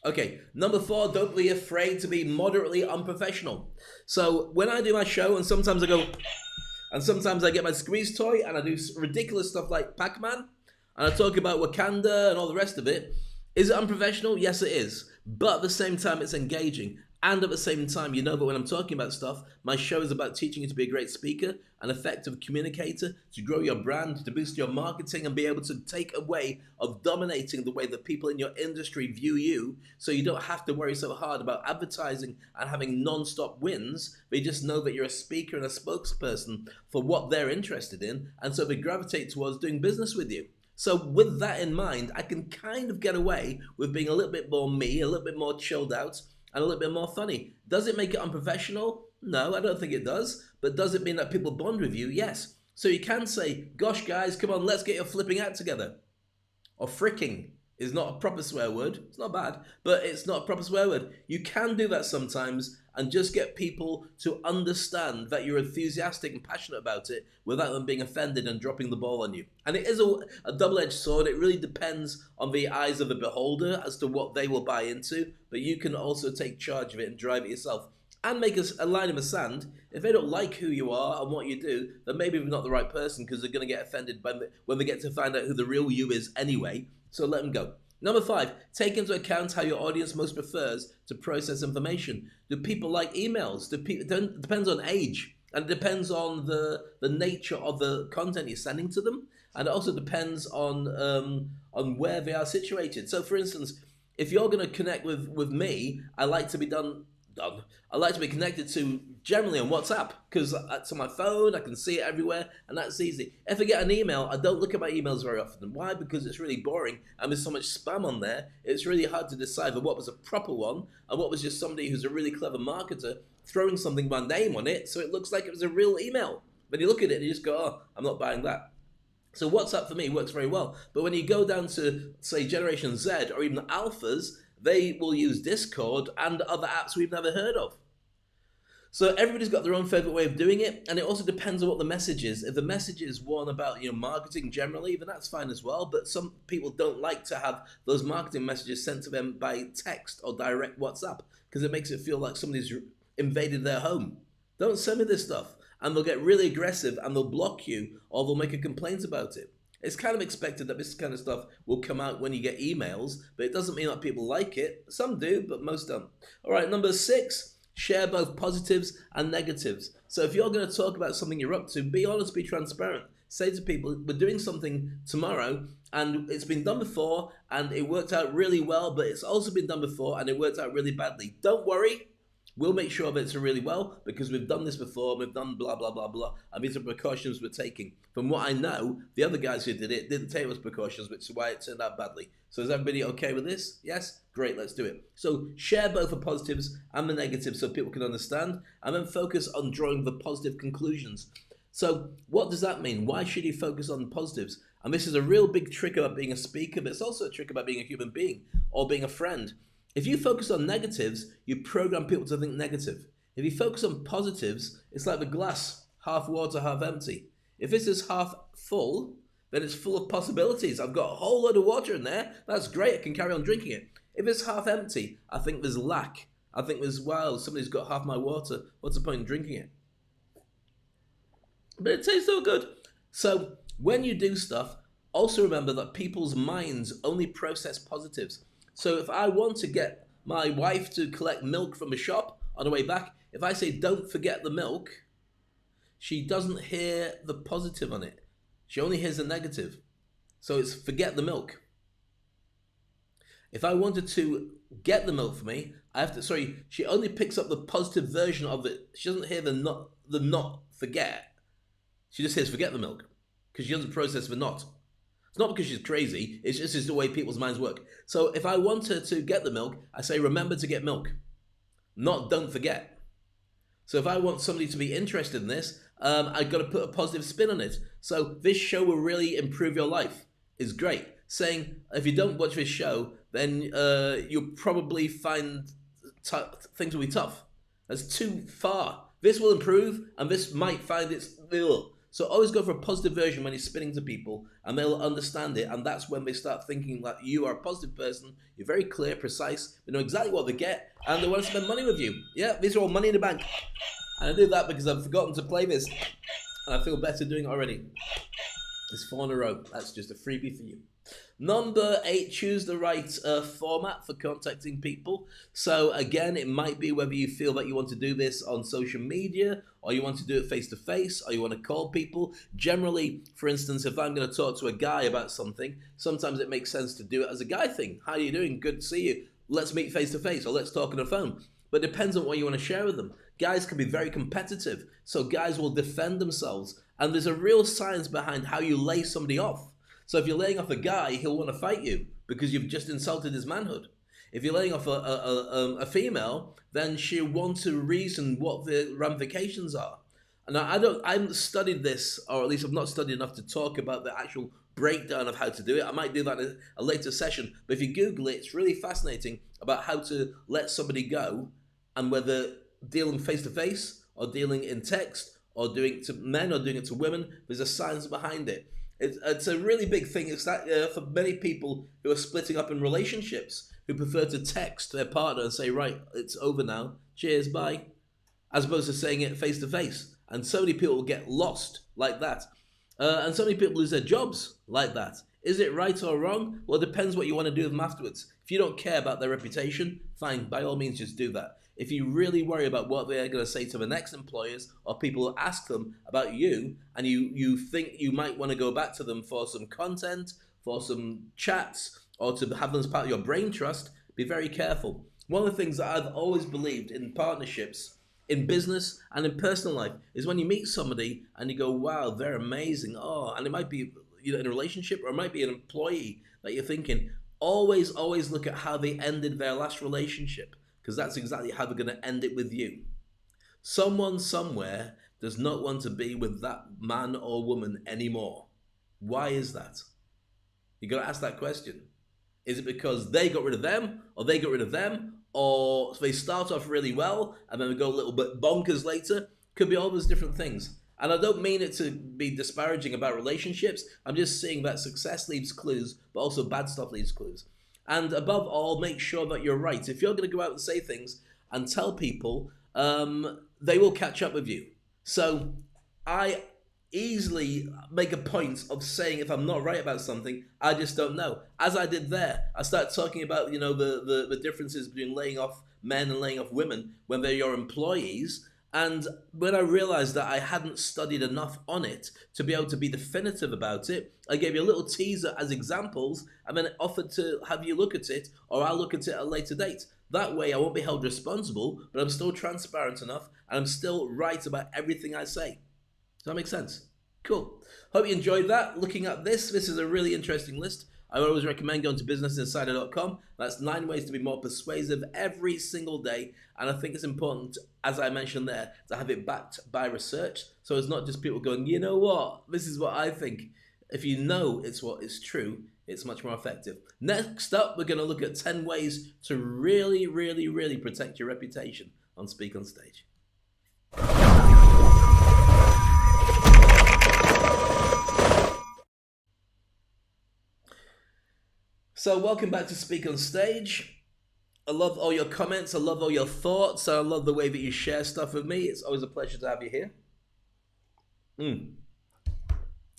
Okay, number 4, don't be afraid to be moderately unprofessional. So when I do my show, and sometimes I get my squeeze toy and I do ridiculous stuff like Pac-Man, and I talk about Wakanda and all the rest of it. Is it unprofessional? Yes, it is. But at the same time, it's engaging. And at the same time, you know that when I'm talking about stuff, my show is about teaching you to be a great speaker, an effective communicator, to grow your brand, to boost your marketing, and be able to take a way of dominating the way that people in your industry view you, so you don't have to worry so hard about advertising and having non-stop wins. They just know that you're a speaker and a spokesperson for what they're interested in, and so they gravitate towards doing business with you. So with that in mind, I can kind of get away with being a little bit more me, a little bit more chilled out, and a little bit more funny. Does it make it unprofessional? No, I don't think it does. But does it mean that people bond with you? Yes. So you can say, gosh guys, come on, let's get your flipping out together. Or fricking is not a proper swear word. It's not bad, but it's not a proper swear word. You can do that sometimes and just get people to understand that you're enthusiastic and passionate about it without them being offended and dropping the ball on you. And it is a double-edged sword. It really depends on the eyes of the beholder as to what they will buy into, but you can also take charge of it and drive it yourself. And make a line in the sand. If they don't like who you are and what you do, then maybe you're not the right person because they're going to get offended when they get to find out who the real you is anyway. So let them go. Number 5, take into account how your audience most prefers to process information. Do people like emails? It depends on age, and it depends on the nature of the content you're sending to them, and it also depends on where they are situated. So, for instance, if you're going to connect with me, I like to be I like to be connected to generally on WhatsApp because it's on my phone, I can see it everywhere, and that's easy. If I get an email, I don't look at my emails very often. Why? Because it's really boring and there's so much spam on there. It's really hard to decipher what was a proper one and what was just somebody who's a really clever marketer throwing something by name on it so it looks like it was a real email. When you look at it and you just go, oh, I'm not buying that. So WhatsApp for me works very well. But when you go down to, say, Generation Z or even the Alphas, they will use Discord and other apps we've never heard of. So everybody's got their own favorite way of doing it, and it also depends on what the message is. If the message is one about marketing generally, then that's fine as well. But some people don't like to have those marketing messages sent to them by text or direct WhatsApp because it makes it feel like somebody's invaded their home. Don't send me this stuff, and they'll get really aggressive and they'll block you or they'll make a complaint about it. It's kind of expected that this kind of stuff will come out when you get emails, but it doesn't mean that people like it. Some do, but most don't. All right, number 6, share both positives and negatives. So if you're going to talk about something you're up to, be honest, be transparent. Say to people, we're doing something tomorrow, and it's been done before, and it worked out really well, but it's also been done before, and it worked out really badly. Don't worry. We'll make sure that it's really well because we've done this before, we've done blah, blah, blah, blah, and these are precautions we're taking. From what I know, the other guys who did it didn't take those precautions, which is why it turned out badly. So is everybody okay with this? Yes? Great, let's do it. So share both the positives and the negatives so people can understand, and then focus on drawing the positive conclusions. So what does that mean? Why should you focus on positives? And this is a real big trick about being a speaker, but it's also a trick about being a human being or being a friend. If you focus on negatives, you program people to think negative. If you focus on positives, it's like the glass, half water, half empty. If this is half full, then it's full of possibilities. I've got a whole load of water in there. That's great. I can carry on drinking it. If it's half empty, I think there's lack. I think there's, wow, somebody's got half my water. What's the point in drinking it? But it tastes so good. So when you do stuff, also remember that people's minds only process positives. So if I want to get my wife to collect milk from a shop on the way back, if I say, don't forget the milk, she doesn't hear the positive on it. She only hears the negative. So it's forget the milk. If I wanted to get the milk for me, she only picks up the positive version of it. She doesn't hear the not forget. She just hears forget the milk because she doesn't process the not. It's not because she's crazy, it's just the way people's minds work. So if I want her to get the milk, I say, remember to get milk, not don't forget. So if I want somebody to be interested in this, I've got to put a positive spin on it. So this show will really improve your life is great. Saying, if you don't watch this show, then you'll probably find things will be tough. That's too far. This will improve, and this might find it's ill. So always go for a positive version when you're spinning to people, and they'll understand it, and that's when they start thinking that you are a positive person, you're very clear, precise, they know exactly what they get, and they want to spend money with you. Yeah, these are all money in the bank. And I do that because I've forgotten to play this, and I feel better doing it already. It's 4 in a row. That's just a freebie for you. Number 8, choose the right format for contacting people. So again, it might be whether you feel that you want to do this on social media, or you want to do it face-to-face, or you want to call people. Generally, for instance, if I'm going to talk to a guy about something, sometimes it makes sense to do it as a guy thing. How are you doing? Good to see you. Let's meet face-to-face, or let's talk on the phone. But it depends on what you want to share with them. Guys can be very competitive, so guys will defend themselves. And there's a real science behind how you lay somebody off. So if you're laying off a guy, he'll want to fight you because you've just insulted his manhood. If you're laying off a female, then she'll want to reason what the ramifications are. And I haven't studied this, or at least I've not studied enough to talk about the actual breakdown of how to do it. I might do that in a later session, but if you Google it, it's really fascinating about how to let somebody go, and whether dealing face-to-face or dealing in text or doing it to men or doing it to women, there's a science behind it. It's a really big thing. It's that for many people who are splitting up in relationships, who prefer to text their partner and say, right, it's over now, cheers, bye, as opposed to saying it face-to-face. And so many people get lost like that. And so many people lose their jobs like that. Is it right or wrong? Well, it depends what you want to do with them afterwards. If you don't care about their reputation, fine, by all means, just do that. If you really worry about what they're going to say to the next employers or people who ask them about you, and you think you might want to go back to them for some content, for some chats, or to have them as part of your brain trust, be very careful. One of the things that I've always believed in partnerships, in business and in personal life, is when you meet somebody and you go, wow, they're amazing. Oh, and it might be in a relationship, or it might be an employee that you're thinking, always look at how they ended their last relationship, because that's exactly how they're going to end it with you. Someone somewhere does not want to be with that man or woman anymore. Why is that? You got to ask that question. Is it because they got rid of them, or they got rid of them, or they start off really well and then they go a little bit bonkers later? Could be all those different things. And I don't mean it to be disparaging about relationships. I'm just saying that success leaves clues, but also bad stuff leaves clues. And above all, make sure that you're right. If you're going to go out and say things and tell people, they will catch up with you. So I easily make a point of saying, if I'm not right about something, I just don't know. As I did there, I started talking about, the differences between laying off men and laying off women when they're your employees. And when I realized that I hadn't studied enough on it to be able to be definitive about it, I gave you a little teaser as examples and then offered to have you look at it, or I'll look at it at a later date. That way I won't be held responsible, but I'm still transparent enough and I'm still right about everything I say. Does that make sense? Cool. Hope you enjoyed that. Looking at this is a really interesting list. I always recommend going to businessinsider.com. That's 9 ways to be more persuasive every single day. And I think it's important, as I mentioned there, to have it backed by research. So it's not just people going, you know what, this is what I think. If you know it's what is true, it's much more effective. Next up, we're going to look at 10 ways to really, really, really protect your reputation on Speak on Stage. So welcome back to Speak on Stage. I love all your comments. I love all your thoughts. I love the way that you share stuff with me. It's always a pleasure to have you here.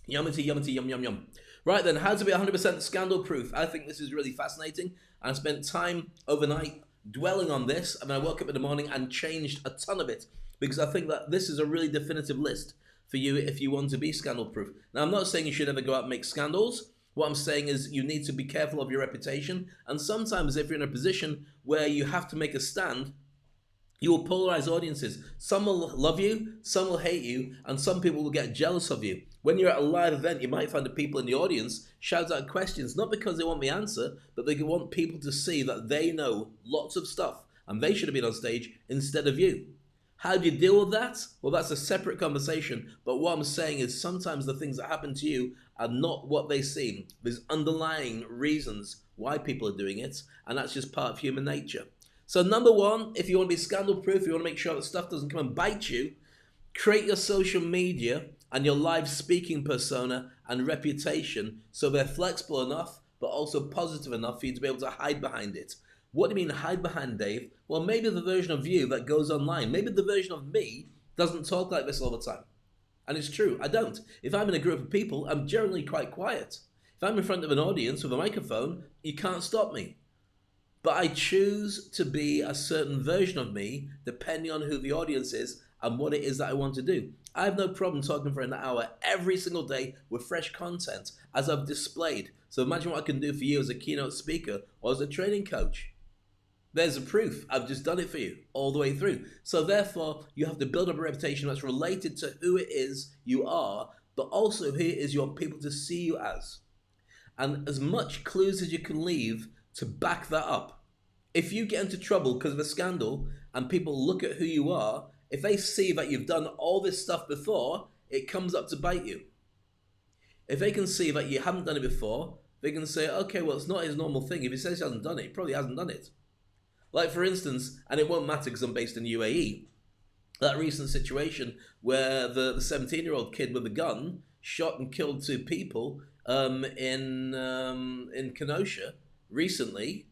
Yummy, yum, yum. Right then, how to be 100% scandal proof. I think this is really fascinating. I spent time overnight dwelling on this, and then I woke up in the morning and changed a ton of it, because I think that this is a really definitive list for you if you want to be scandal proof. Now, I'm not saying you should ever go out and make scandals. What I'm saying is you need to be careful of your reputation, and sometimes if you're in a position where you have to make a stand, you will polarize audiences. Some will love you, some will hate you, and some people will get jealous of you. When you're at a live event, you might find the people in the audience shout out questions, not because they want the answer, but they want people to see that they know lots of stuff, and they should have been on stage instead of you. How do you deal with that? Well, that's a separate conversation, but what I'm saying is sometimes the things that happen to you are not what they seem. There's underlying reasons why people are doing it, and that's just part of human nature. So number one, if you want to be scandal proof, you want to make sure that stuff doesn't come and bite you, create your social media and your live speaking persona and reputation so they're flexible enough, but also positive enough for you to be able to hide behind it. What do you mean hide behind, Dave? Well, maybe the version of you that goes online, maybe the version of me doesn't talk like this all the time. And it's true, I don't. If I'm in a group of people, I'm generally quite quiet. If I'm in front of an audience with a microphone, you can't stop me. But I choose to be a certain version of me depending on who the audience is and what it is that I want to do. I have no problem talking for an hour every single day with fresh content as I've displayed. So imagine what I can do for you as a keynote speaker or as a training coach. There's a proof. I've just done it for you all the way through. So therefore, you have to build up a reputation that's related to who it is you are, but also who it is you want people to see you as. And as much clues as you can leave to back that up. If you get into trouble because of a scandal and people look at who you are, if they see that you've done all this stuff before, it comes up to bite you. If they can see that you haven't done it before, they can say, okay, well, it's not his normal thing. If he says he hasn't done it, he probably hasn't done it. Like, for instance, and it won't matter because I'm based in UAE, that recent situation where the 17-year-old kid with a gun shot and killed 2 people in Kenosha recently,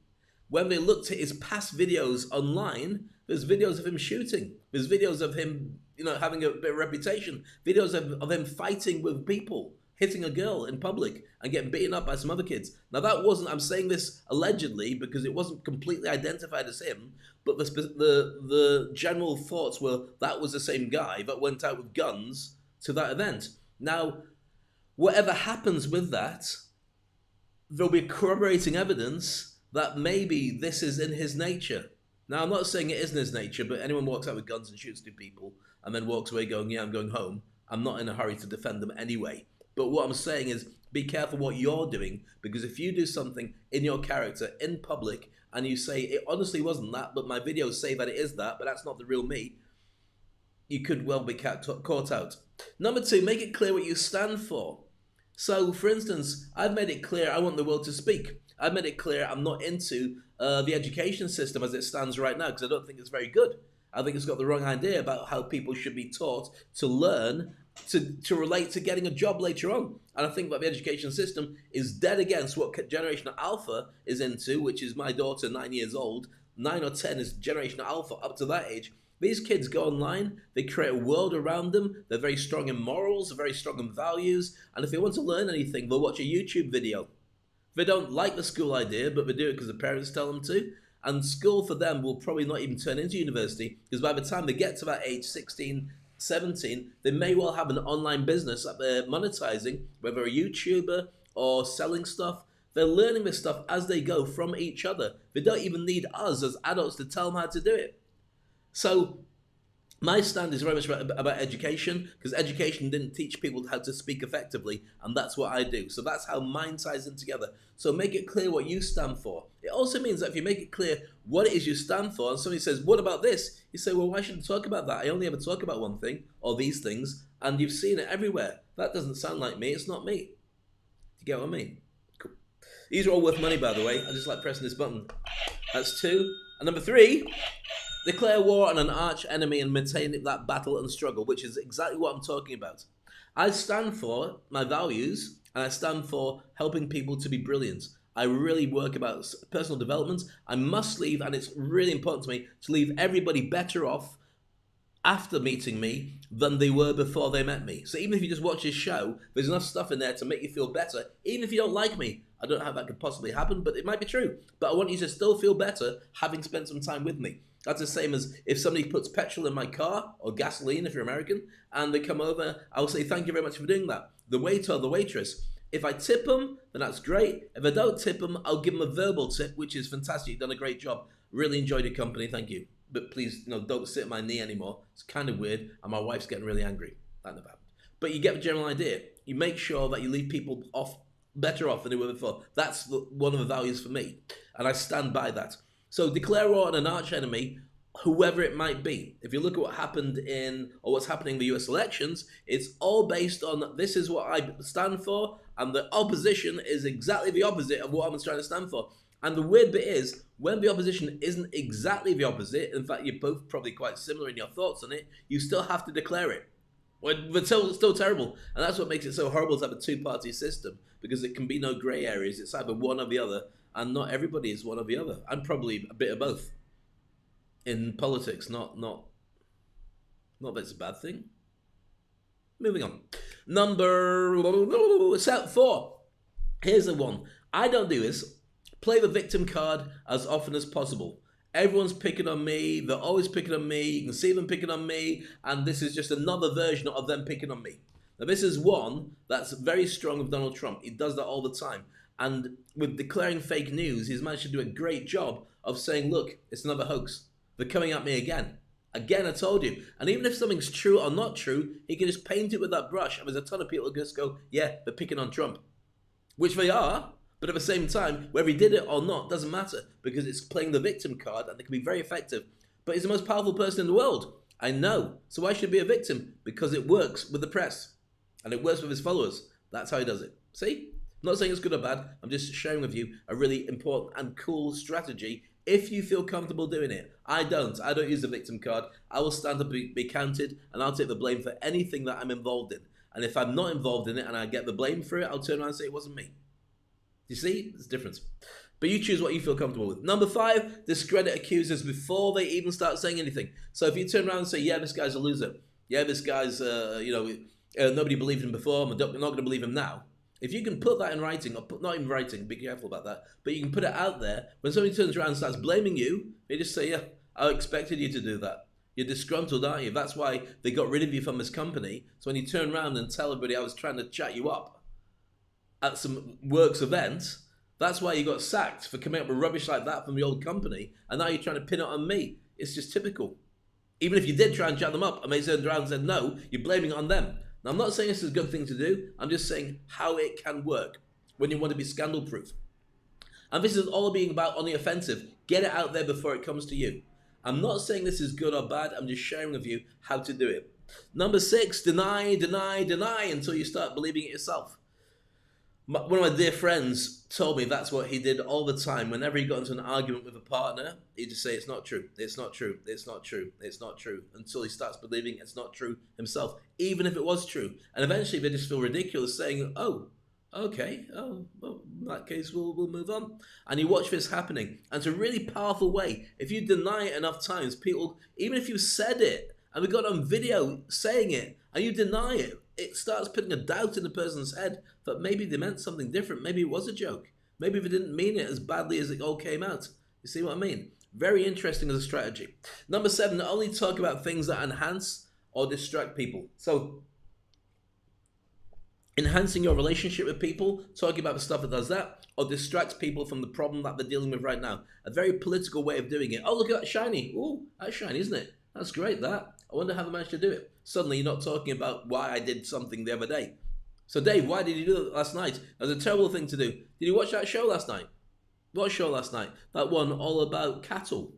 when they looked at his past videos online, there's videos of him shooting. There's videos of him, having a bit of reputation. Videos of him fighting with people, hitting a girl in public and getting beaten up by some other kids. Now that wasn't, I'm saying this allegedly because it wasn't completely identified as him, but the general thoughts were that was the same guy that went out with guns to that event. Now, whatever happens with that, there'll be corroborating evidence that maybe this is in his nature. Now, I'm not saying it isn't his nature, but anyone walks out with guns and shoots 2 people and then walks away going, yeah, I'm going home, I'm not in a hurry to defend them anyway. But what I'm saying is be careful what you're doing, because if you do something in your character in public and you say, it honestly wasn't that, but my videos say that it is that, but that's not the real me, you could well be caught out. Number 2, make it clear what you stand for. So, for instance, I've made it clear I want the world to speak. I've made it clear I'm not into the education system as it stands right now because I don't think it's very good. I think it's got the wrong idea about how people should be taught to learn, to relate to getting a job later on. And I think that the education system is dead against what Generation Alpha is into, which is my daughter, 9 years old. 9 or 10 is Generation Alpha up to that age. These kids go online, they create a world around them, they're very strong in morals, they're very strong in values, and if they want to learn anything, they'll watch a YouTube video. They don't like the school idea, but they do it because the parents tell them to. And school for them will probably not even turn into university, because by the time they get to that age, 16, 17, they may well have an online business that they're monetizing, whether a YouTuber or selling stuff. They're learning this stuff as they go from each other. They don't even need us as adults to tell them how to do it. So my stand is very much about education, because education didn't teach people how to speak effectively, and that's what I do. So that's how mine ties in together. So make it clear what you stand for. It also means that if you make it clear what it is you stand for, and somebody says, what about this? You say, well, why should I talk about that? I only ever talk about one thing, or these things, and you've seen it everywhere. That doesn't sound like me, it's not me. Do you get what I mean? Cool. These are all worth money, by the way. I just like pressing this button. That's 2. And number 3, declare war on an arch enemy and maintain that battle and struggle, which is exactly what I'm talking about. I stand for my values, and I stand for helping people to be brilliant. I really work about personal development. I must leave, and it's really important to me, to leave everybody better off after meeting me than they were before they met me. So even if you just watch this show, there's enough stuff in there to make you feel better, even if you don't like me. I don't know how that could possibly happen, but it might be true. But I want you to still feel better having spent some time with me. That's the same as if somebody puts petrol in my car, or gasoline if you're American, and they come over, I'll say, thank you very much for doing that. The waiter or the waitress. If I tip them, then that's great. If I don't tip them, I'll give them a verbal tip, which is fantastic. You've done a great job. Really enjoyed your company, thank you. But please, don't sit at my knee anymore. It's kind of weird, and my wife's getting really angry. That never happened. But you get the general idea. You make sure that you leave people better off than they were before. That's one of the values for me, and I stand by that. So declare war on an arch enemy, whoever it might be. If you look at what happened or what's happening in the US elections, it's all based on this is what I stand for, and the opposition is exactly the opposite of what I'm trying to stand for. And the weird bit is, when the opposition isn't exactly the opposite, in fact, you're both probably quite similar in your thoughts on it, you still have to declare it. But still terrible. And that's what makes it so horrible to have a two-party system, because it can be no grey areas. It's either one or the other, and not everybody is one or the other. I'm probably a bit of both in politics, not that it's a bad thing. Moving on. Number 4. Here's the one. I don't do this. Play the victim card as often as possible. Everyone's picking on me. They're always picking on me. You can see them picking on me. And this is just another version of them picking on me. Now, this is one that's very strong with Donald Trump. He does that all the time. And with declaring fake news, he's managed to do a great job of saying, look, it's another hoax. They're coming at me again. Again, I told you. And even if something's true or not true, he can just paint it with that brush. And there's a ton of people who just go, yeah, they're picking on Trump. Which they are. But at the same time, whether he did it or not doesn't matter, because it's playing the victim card and it can be very effective. But he's the most powerful person in the world. I know. So why should he be a victim? Because it works with the press. And it works with his followers. That's how he does it. See? I'm not saying it's good or bad. I'm just sharing with you a really important and cool strategy if you feel comfortable doing it. I don't use the victim card. I will stand up and be counted, and I'll take the blame for anything that I'm involved in. And if I'm not involved in it and I get the blame for it, I'll turn around and say it wasn't me. You see? There's a difference. But you choose what you feel comfortable with. Number 5, discredit accusers before they even start saying anything. So if you turn around and say, yeah, this guy's a loser. Yeah, this guy's, nobody believed him before. I'm not going to believe him now. If you can put that in writing, or not in writing, be careful about that, but you can put it out there, when somebody turns around and starts blaming you, they just say, yeah, I expected you to do that. You're disgruntled, aren't you? That's why they got rid of you from this company. So when you turn around and tell everybody I was trying to chat you up at some works event, that's why you got sacked for coming up with rubbish like that from the old company, and now you're trying to pin it on me. It's just typical. Even if you did try and chat them up and they turned around and said no, you're blaming it on them. Now, I'm not saying this is a good thing to do. I'm just saying how it can work when you want to be scandal-proof. And this is all being about on the offensive. Get it out there before it comes to you. I'm not saying this is good or bad. I'm just sharing with you how to do it. Number 6, deny, deny, deny until you start believing it yourself. One of my dear friends told me that's what he did all the time. Whenever he got into an argument with a partner, he'd just say, it's not true, it's not true, it's not true, it's not true, until he starts believing it's not true himself, even if it was true. And eventually they just feel ridiculous saying, oh, okay, oh, well, in that case, we'll move on. And you watch this happening. And it's a really powerful way. If you deny it enough times, people, even if you said it, and we got on video saying it, and you deny it, it starts putting a doubt in the person's head that maybe they meant something different. Maybe it was a joke. Maybe they didn't mean it as badly as it all came out. You see what I mean? Very interesting as a strategy. Number 7, only talk about things that enhance or distract people. So, enhancing your relationship with people, talking about the stuff that does that, or distracts people from the problem that they're dealing with right now. A very political way of doing it. Oh, look at that shiny. Oh, that's shiny, isn't it? That's great, that. I wonder how they managed to do it. Suddenly you're not talking about why I did something the other day. So Dave, why did you do that last night? That was a terrible thing to do. Did you watch that show last night? What show last night? That one all about cattle.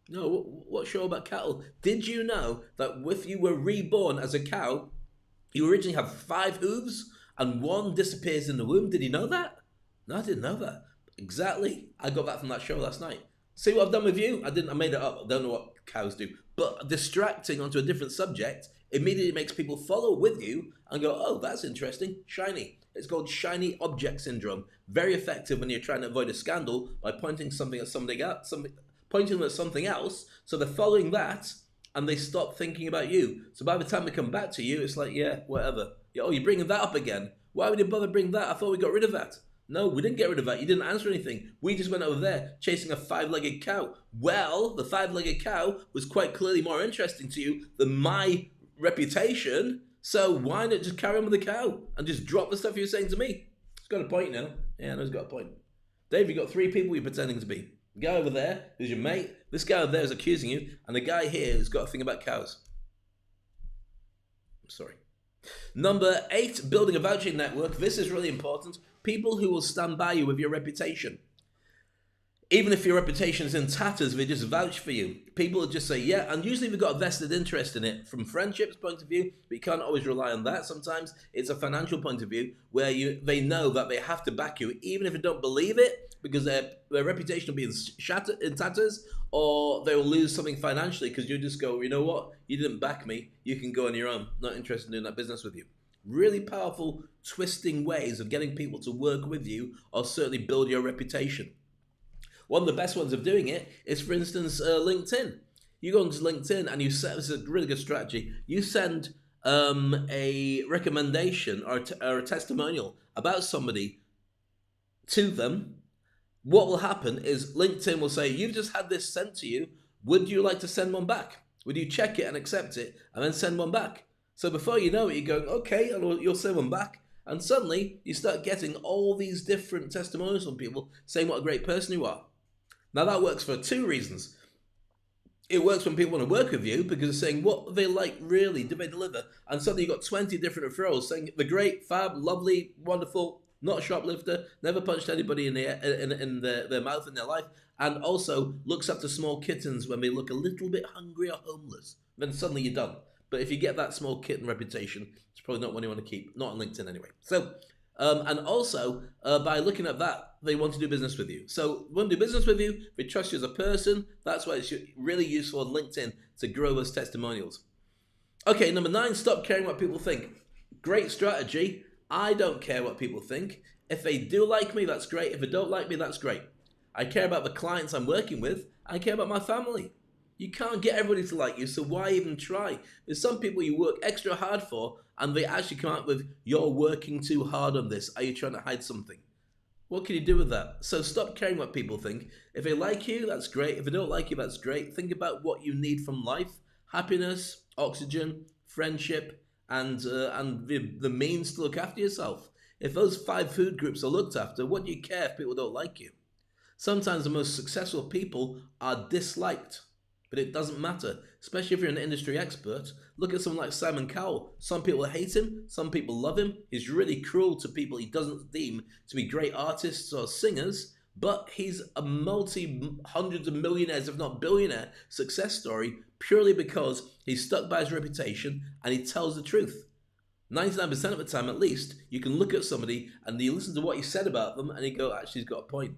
No, what show about cattle? Did you know that if you were reborn as a cow, you originally have 5 hooves and 1 disappears in the womb? Did you know that? No, I didn't know that. Exactly. I got that from that show last night. See what I've done with you? I made it up. I don't know what cows do. But distracting onto a different subject immediately makes people follow with you and go, oh, that's interesting. Shiny. It's called shiny object syndrome. Very effective when you're trying to avoid a scandal by pointing something at something else, pointing them at something else, so they're following that and they stop thinking about you. So by the time they come back to you, it's like, yeah, whatever. Oh, you're bringing that up again. Why would you bother bring that? I thought we got rid of that. No, we didn't get rid of that. You didn't answer anything. We just went over there chasing a 5-legged cow. Well, the 5-legged cow was quite clearly more interesting to you than my reputation. So why not just carry on with the cow and just drop the stuff you were saying to me? It's got a point now. Yeah, no, it's got a point. Dave, you've got 3 people you're pretending to be. The guy over there who's your mate. This guy over there is accusing you. And the guy here who's got a thing about cows. I'm sorry. Number 8, building a vouching network. This is really important. People who will stand by you with your reputation. Even if your reputation is in tatters, they just vouch for you. People will just say, yeah, and usually they've got a vested interest in it from friendships point of view, but you can't always rely on that. Sometimes it's a financial point of view where they know that they have to back you, even if they don't believe it, because their reputation will be in tatters, or they will lose something financially because you just go, you know what, you didn't back me, you can go on your own, not interested in doing that business with you. Really powerful, twisting ways of getting people to work with you or certainly build your reputation. One of the best ones of doing it is, for instance, LinkedIn. You go onto LinkedIn and you set, this is a really good strategy, you send a recommendation or a testimonial about somebody to them. What will happen is LinkedIn will say, you've just had this sent to you, would you like to send one back? Would you check it and accept it and then send one back? So before you know it, you're going, okay, and you'll send one back. And suddenly you start getting all these different testimonials from people saying what a great person you are. Now that works for 2 reasons. It works when people want to work with you because they're saying, what are they like really? Do they deliver? And suddenly you've got 20 different referrals saying, the great, fab, lovely, wonderful, not a shoplifter, never punched anybody in their mouth in their life, and also looks after small kittens when they look a little bit hungry or homeless. Then suddenly you're done. But if you get that small kitten reputation, it's probably not one you want to keep, not on LinkedIn anyway. So, and also, by looking at that, they want to do business with you. So, they want to do business with you, they trust you as a person. That's why it's really useful on LinkedIn to grow those testimonials. Okay, number 9, stop caring what people think. Great strategy. I don't care what people think. If they do like me, that's great. If they don't like me, that's great. I care about the clients I'm working with. I care about my family. You can't get everybody to like you, so why even try? There's some people you work extra hard for, and they actually come out with, you're working too hard on this. Are you trying to hide something? What can you do with that? So stop caring what people think. If they like you, that's great. If they don't like you, that's great. Think about what you need from life. Happiness, oxygen, friendship, and the means to look after yourself. If those 5 food groups are looked after, what do you care if people don't like you? Sometimes the most successful people are disliked. But it doesn't matter, especially if you're an industry expert. Look at someone like Simon Cowell. Some people hate him, some people love him. He's really cruel to people he doesn't deem to be great artists or singers, but he's a multi-hundreds of millionaires, if not billionaire, success story purely because he's stuck by his reputation and he tells the truth. 99% of the time, at least, you can look at somebody and you listen to what he said about them and you go, actually, he's got a point.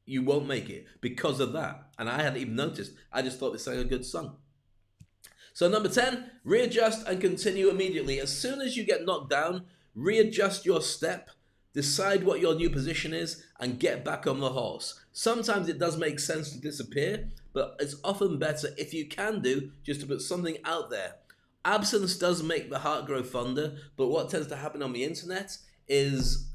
You won't make it because of that. And I hadn't even noticed. I just thought they sang a good song. So number 10, readjust and continue immediately. As soon as you get knocked down, readjust your step, decide what your new position is, and get back on the horse. Sometimes it does make sense to disappear, but it's often better, if you can do, just to put something out there. Absence does make the heart grow fonder, but what tends to happen on the internet is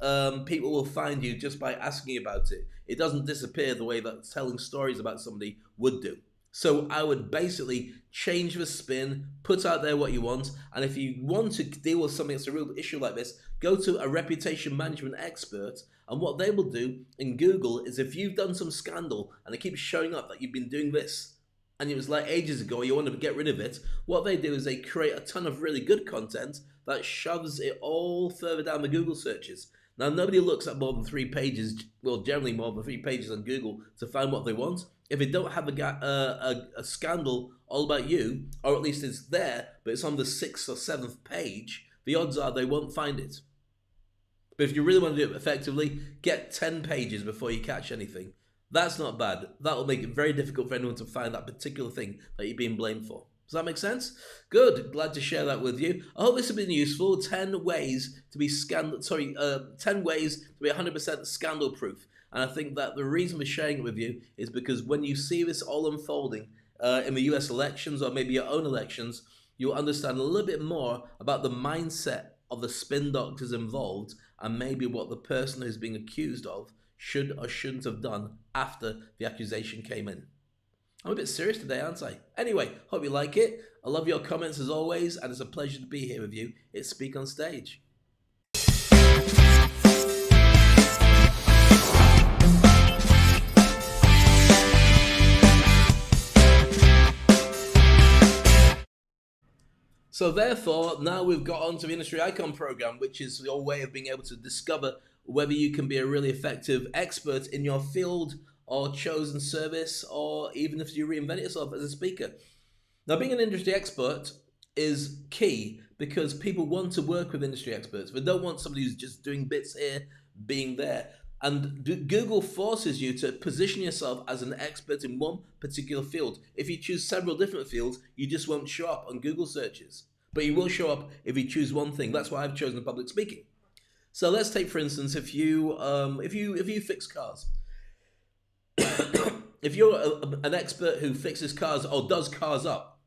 people will find you just by asking about it. It doesn't disappear the way that telling stories about somebody would do. So I would basically change the spin, put out there what you want, and if you want to deal with something that's a real issue like this, go to a reputation management expert, and what they will do in Google is if you've done some scandal and it keeps showing up that you've been doing this, and it was like ages ago, you want to get rid of it, what they do is they create a ton of really good content that shoves it all further down the Google searches. Now, nobody looks at more than 3 pages, well, generally more than 3 pages on Google to find what they want. If they don't have a scandal all about you, or at least it's there, but it's on the 6th or 7th page, the odds are they won't find it. But if you really want to do it effectively, get 10 pages before you catch anything. That's not bad. That will make it very difficult for anyone to find that particular thing that you're being blamed for. Does that make sense? Good. Glad to share that with you. I hope this has been useful. 10 ways to be 10 ways to be 100% scandal proof. And I think that the reason we're sharing it with you is because when you see this all unfolding in the US elections or maybe your own elections, you'll understand a little bit more about the mindset of the spin doctors involved and maybe what the person who's being accused of should or shouldn't have done after the accusation came in. I'm a bit serious today, aren't I? Anyway, hope you like it. I love your comments as always, and it's a pleasure to be here with you. It's Speak on Stage. So therefore, now we've got on to the Industry Icon Program, which is your way of being able to discover whether you can be a really effective expert in your field or chosen service, or even if you reinvent yourself as a speaker. Now, being an industry expert is key because people want to work with industry experts. They don't want somebody who's just doing bits here, being there. And Google forces you to position yourself as an expert in one particular field. If you choose several different fields, you just won't show up on Google searches. But you will show up if you choose one thing. That's why I've chosen public speaking. So let's take, for instance, if you fix cars. If you're an expert who fixes cars or does cars up,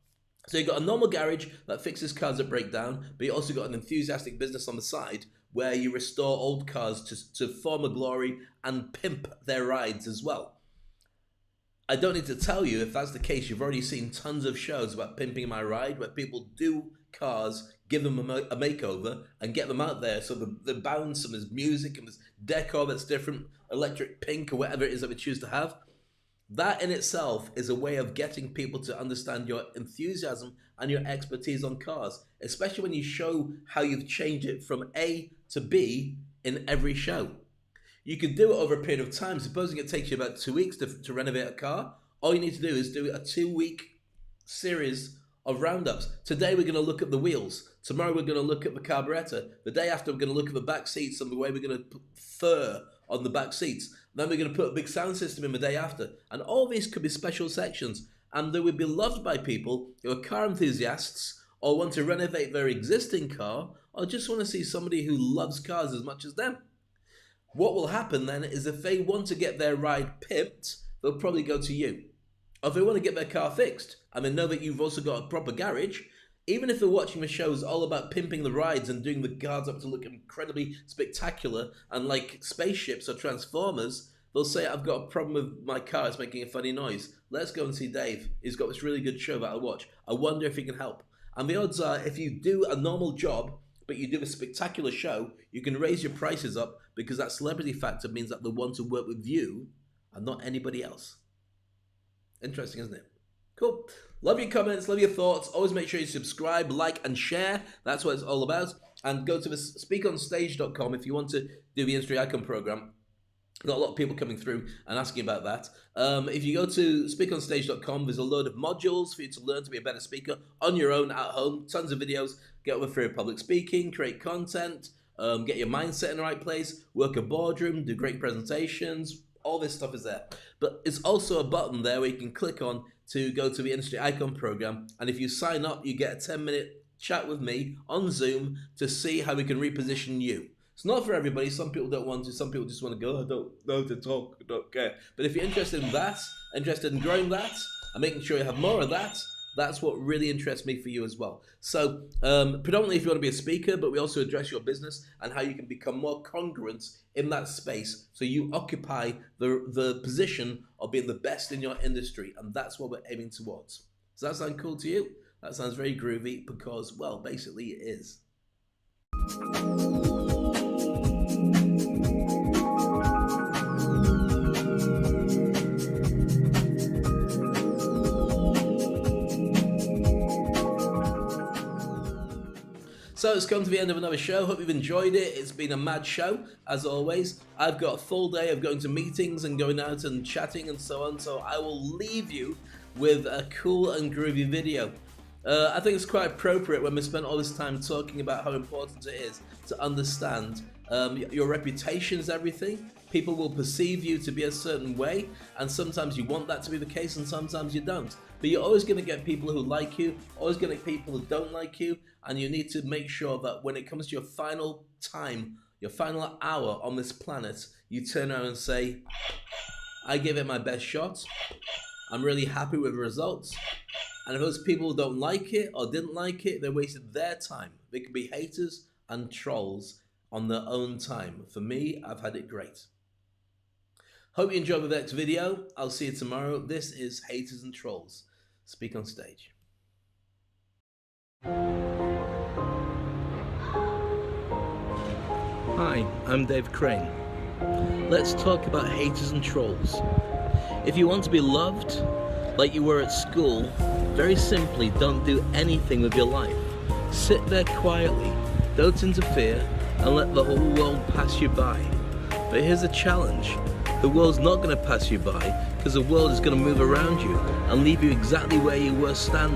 so you've got a normal garage that fixes cars that break down, but you also got an enthusiastic business on the side where you restore old cars to former glory and pimp their rides as well. I don't need to tell you, if that's the case, you've already seen tons of shows about pimping my ride where people do cars, give them a makeover and get them out there so the bounce and there's music and there's decor that's different, electric pink or whatever it is that we choose to have. That in itself is a way of getting people to understand your enthusiasm and your expertise on cars, especially when you show how you've changed it from A to B in every show. You could do it over a period of time. Supposing it takes you about 2 weeks to renovate a car, all you need to do is do a 2-week series of roundups. Today we're going to look at the wheels. Tomorrow we're going to look at the carburetor. The day after we're going to look at the back seats and the way we're going to put fur on the back seats. Then we're going to put a big sound system in the day after. And all these could be special sections. And they would be loved by people who are car enthusiasts or want to renovate their existing car or just want to see somebody who loves cars as much as them. What will happen then is if they want to get their ride pimped, they'll probably go to you. Or if they want to get their car fixed and they know that you've also got a proper garage, even if they're watching the shows all about pimping the rides and doing the cars up to look incredibly spectacular and like spaceships or transformers, they'll say, I've got a problem with my car, it's making a funny noise. Let's go and see Dave. He's got this really good show that I'll watch. I wonder if he can help. And the odds are, if you do a normal job, but you do a spectacular show, you can raise your prices up because that celebrity factor means that they want to work with you and not anybody else. Interesting, isn't it? Cool. Love your comments, love your thoughts. Always make sure you subscribe, like, and share. That's what it's all about. And go to the SpeakOnstage.com if you want to do the Industry Icon program. Got a lot of people coming through and asking about that. If you go to SpeakOnstage.com, there's a load of modules for you to learn to be a better speaker on your own at home. Tons of videos. Get over for public speaking, create content, get your mindset in the right place, work a boardroom, do great presentations. All this stuff is there. But it's also a button there where you can click on to go to the Industry Icon program. And if you sign up, you get a 10-minute chat with me on Zoom to see how we can reposition you. It's not for everybody. Some people don't want to. Some people just want to go, I don't know to talk, I don't care. But if you're interested in that, interested in growing that, and making sure you have more of that, that's what really interests me for you as well. So predominantly if you want to be a speaker, but we also address your business and how you can become more congruent in that space so you occupy the position of being the best in your industry. And that's what we're aiming towards. Does that sound cool to you? That sounds very groovy because, well, basically it is. So it's come to the end of another show. Hope you've enjoyed it. It's been a mad show, as always. I've got a full day of going to meetings and going out and chatting and so on. So I will leave you with a cool and groovy video. I think it's quite appropriate when we spent all this time talking about how important it is to understand your reputation is everything. People will perceive you to be a certain way, and sometimes you want that to be the case and sometimes you don't. But you're always going to get people who like you, always going to get people who don't like you, and you need to make sure that when it comes to your final time, your final hour on this planet, you turn around and say, I gave it my best shot, I'm really happy with the results, and if those people don't like it or didn't like it, they wasted their time. They could be haters and trolls on their own time. For me, I've had it great. Hope you enjoyed the next video. I'll see you tomorrow. This is Haters and Trolls. Speak on Stage. Hi, I'm Dave Crane. Let's talk about haters and trolls. If you want to be loved like you were at school, very simply don't do anything with your life. Sit there quietly, don't interfere, and let the whole world pass you by. But here's a challenge. The world's not going to pass you by because the world is going to move around you and leave you exactly where you were standing